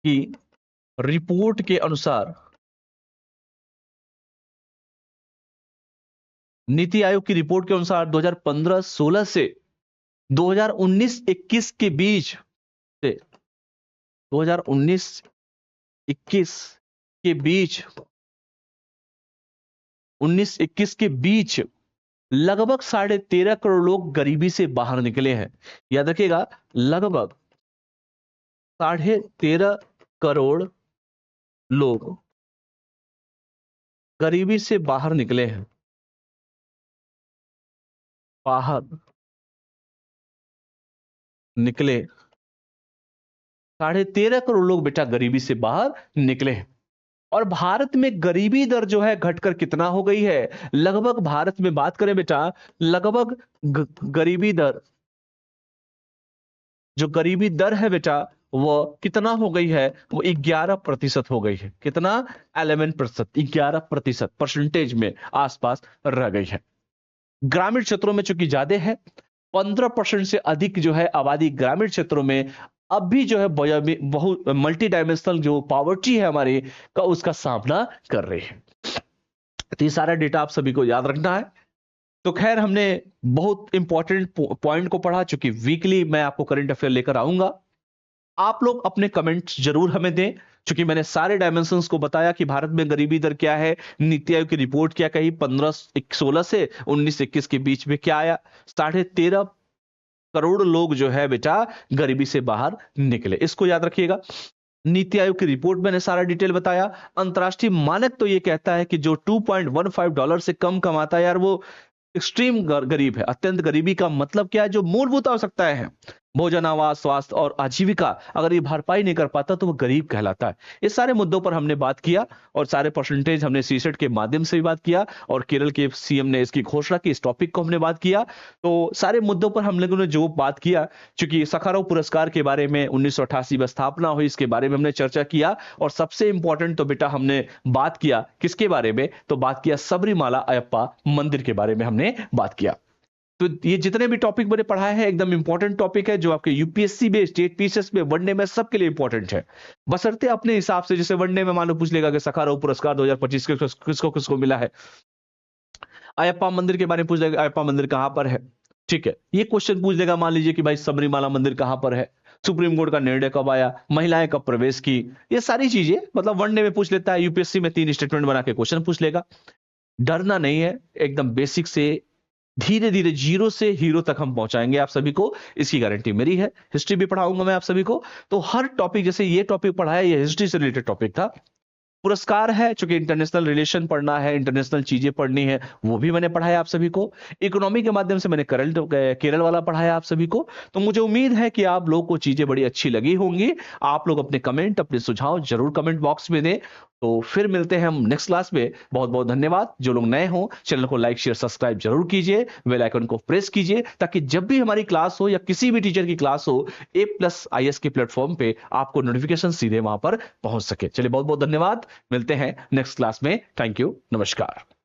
[SPEAKER 1] की रिपोर्ट के अनुसार, नीति आयोग की रिपोर्ट के अनुसार 2015-16 से 2019-21 के बीच से 2019-21 के बीच 19-21 के बीच लगभग 13.5 करोड़ लोग गरीबी से बाहर निकले हैं। याद रखिएगा, लगभग 13.5 करोड़ लोग गरीबी से बाहर निकले हैं, बाहर निकले। 13.5 करोड़ लोग बेटा गरीबी से बाहर निकले हैं। और भारत में गरीबी दर जो है घटकर कितना हो गई है? लगभग भारत में बात करें बेटा, लगभग गरीबी दर, जो गरीबी दर है बेटा वो कितना हो गई है? वो 11% हो गई है। कितना? 11%, 11% परसेंटेज में आसपास रह गई है। ग्रामीण क्षेत्रों में चूंकि ज्यादा है, 15% से अधिक जो है आबादी ग्रामीण क्षेत्रों में अब भी जो है बहुत मल्टी डायमेंशनल जो पॉवर्टी है हमारी का उसका सामना कर रही है। तो ये सारा डेटा आप सभी को याद रखना है। तो खैर हमने बहुत इंपॉर्टेंट पॉइंट को पढ़ा, चूंकि वीकली मैं आपको करंट अफेयर लेकर आऊंगा। आप लोग अपने कमेंट्स जरूर हमें दें, क्योंकि मैंने सारे डायमेंशंस को बताया कि भारत में गरीबी दर क्या है, नीति आयोग की रिपोर्ट क्या कही, 1516 से 1921 के बीच में क्या आया, 13.5 करोड़ लोग जो है बेटा गरीबी से बाहर निकले, इसको याद रखिएगा। नीति आयोग की रिपोर्ट मैंने सारा डिटेल बताया। अंतरराष्ट्रीय मानक तो ये कहता है कि जो $2.15 से कम कमाता है यार वो एक्सट्रीम गरीब है। अत्यंत गरीबी का मतलब क्या है? जो मूलभूत आवश्यकताएं हैं, भोजन, आवास, स्वास्थ्य और आजीविका, अगर ये भरपाई नहीं कर पाता तो वो गरीब कहलाता है। इस सारे मुद्दों पर हमने बात किया और सारे परसेंटेज हमने सीसेट के माध्यम से भी बात किया और केरल के सीएम ने इसकी घोषणा की, इस टॉपिक को हमने बात किया। तो सारे मुद्दों पर हम लोगों ने जो बात किया, क्योंकि सखारोव पुरस्कार के बारे में 1988 में स्थापना हुई, इसके बारे में हमने चर्चा किया। और सबसे इंपॉर्टेंट तो बेटा हमने बात किया किसके बारे में? तो बात किया सबरीमाला अयप्पा मंदिर के बारे में हमने बात किया। तो ये जितने भी टॉपिक मैंने पढ़ाए हैं एकदम इंपॉर्टेंट टॉपिक है, जो आपके यूपीएससी में, स्टेट पीसीएस में, वनडे में, सबके लिए इंपॉर्टेंट है। बशर्ते अपने हिसाब से, जैसे वनडे में मान लो पूछ लेगा कि सखारोव पुरस्कार 2025 किसको किसको मिला है, अयप्पा मंदिर के बारे में पूछ लेगा अयप्पा मंदिर कहां पर है, ठीक है। ये क्वेश्चन पूछ लेगा मान लीजिए कि भाई सबरीमाला मंदिर कहां पर है, सुप्रीम कोर्ट का निर्णय कब आया, महिलाएं कब प्रवेश की, ये सारी चीजें मतलब वनडे में पूछ लेता है। यूपीएससी में 3 स्टेटमेंट बना के क्वेश्चन पूछ लेगा। डरना नहीं है, एकदम बेसिक से धीरे धीरे जीरो से हीरो तक हम पहुंचाएंगे आप सभी को, इसकी गारंटी मेरी है। हिस्ट्री भी पढ़ाऊंगा मैं आप सभी को। तो हर टॉपिक, जैसे ये टॉपिक पढ़ाया, ये हिस्ट्री से रिलेटेड टॉपिक था। पुरस्कार है, चूंकि इंटरनेशनल रिलेशन पढ़ना है, इंटरनेशनल चीजें पढ़नी है, वो भी मैंने पढ़ाया आप सभी को। इकोनॉमी के माध्यम से मैंने केरल वाला पढ़ाया आप सभी को। तो मुझे उम्मीद है कि आप लोग को चीजें बड़ी अच्छी लगी होंगी। आप लोग अपने कमेंट, अपने सुझाव जरूर कमेंट बॉक्स में दें। तो फिर मिलते हैं हम नेक्स्ट क्लास में। बहुत बहुत धन्यवाद। जो लोग नए हो चैनल को लाइक शेयर सब्सक्राइब जरूर कीजिए, बेल आइकन को प्रेस कीजिए, ताकि जब भी हमारी क्लास हो या किसी भी टीचर की क्लास हो, A+IS के प्लेटफॉर्म पे आपको नोटिफिकेशन सीधे वहां पर पहुंच सके। चलिए बहुत बहुत धन्यवाद, मिलते हैं नेक्स्ट क्लास में। थैंक यू, नमस्कार।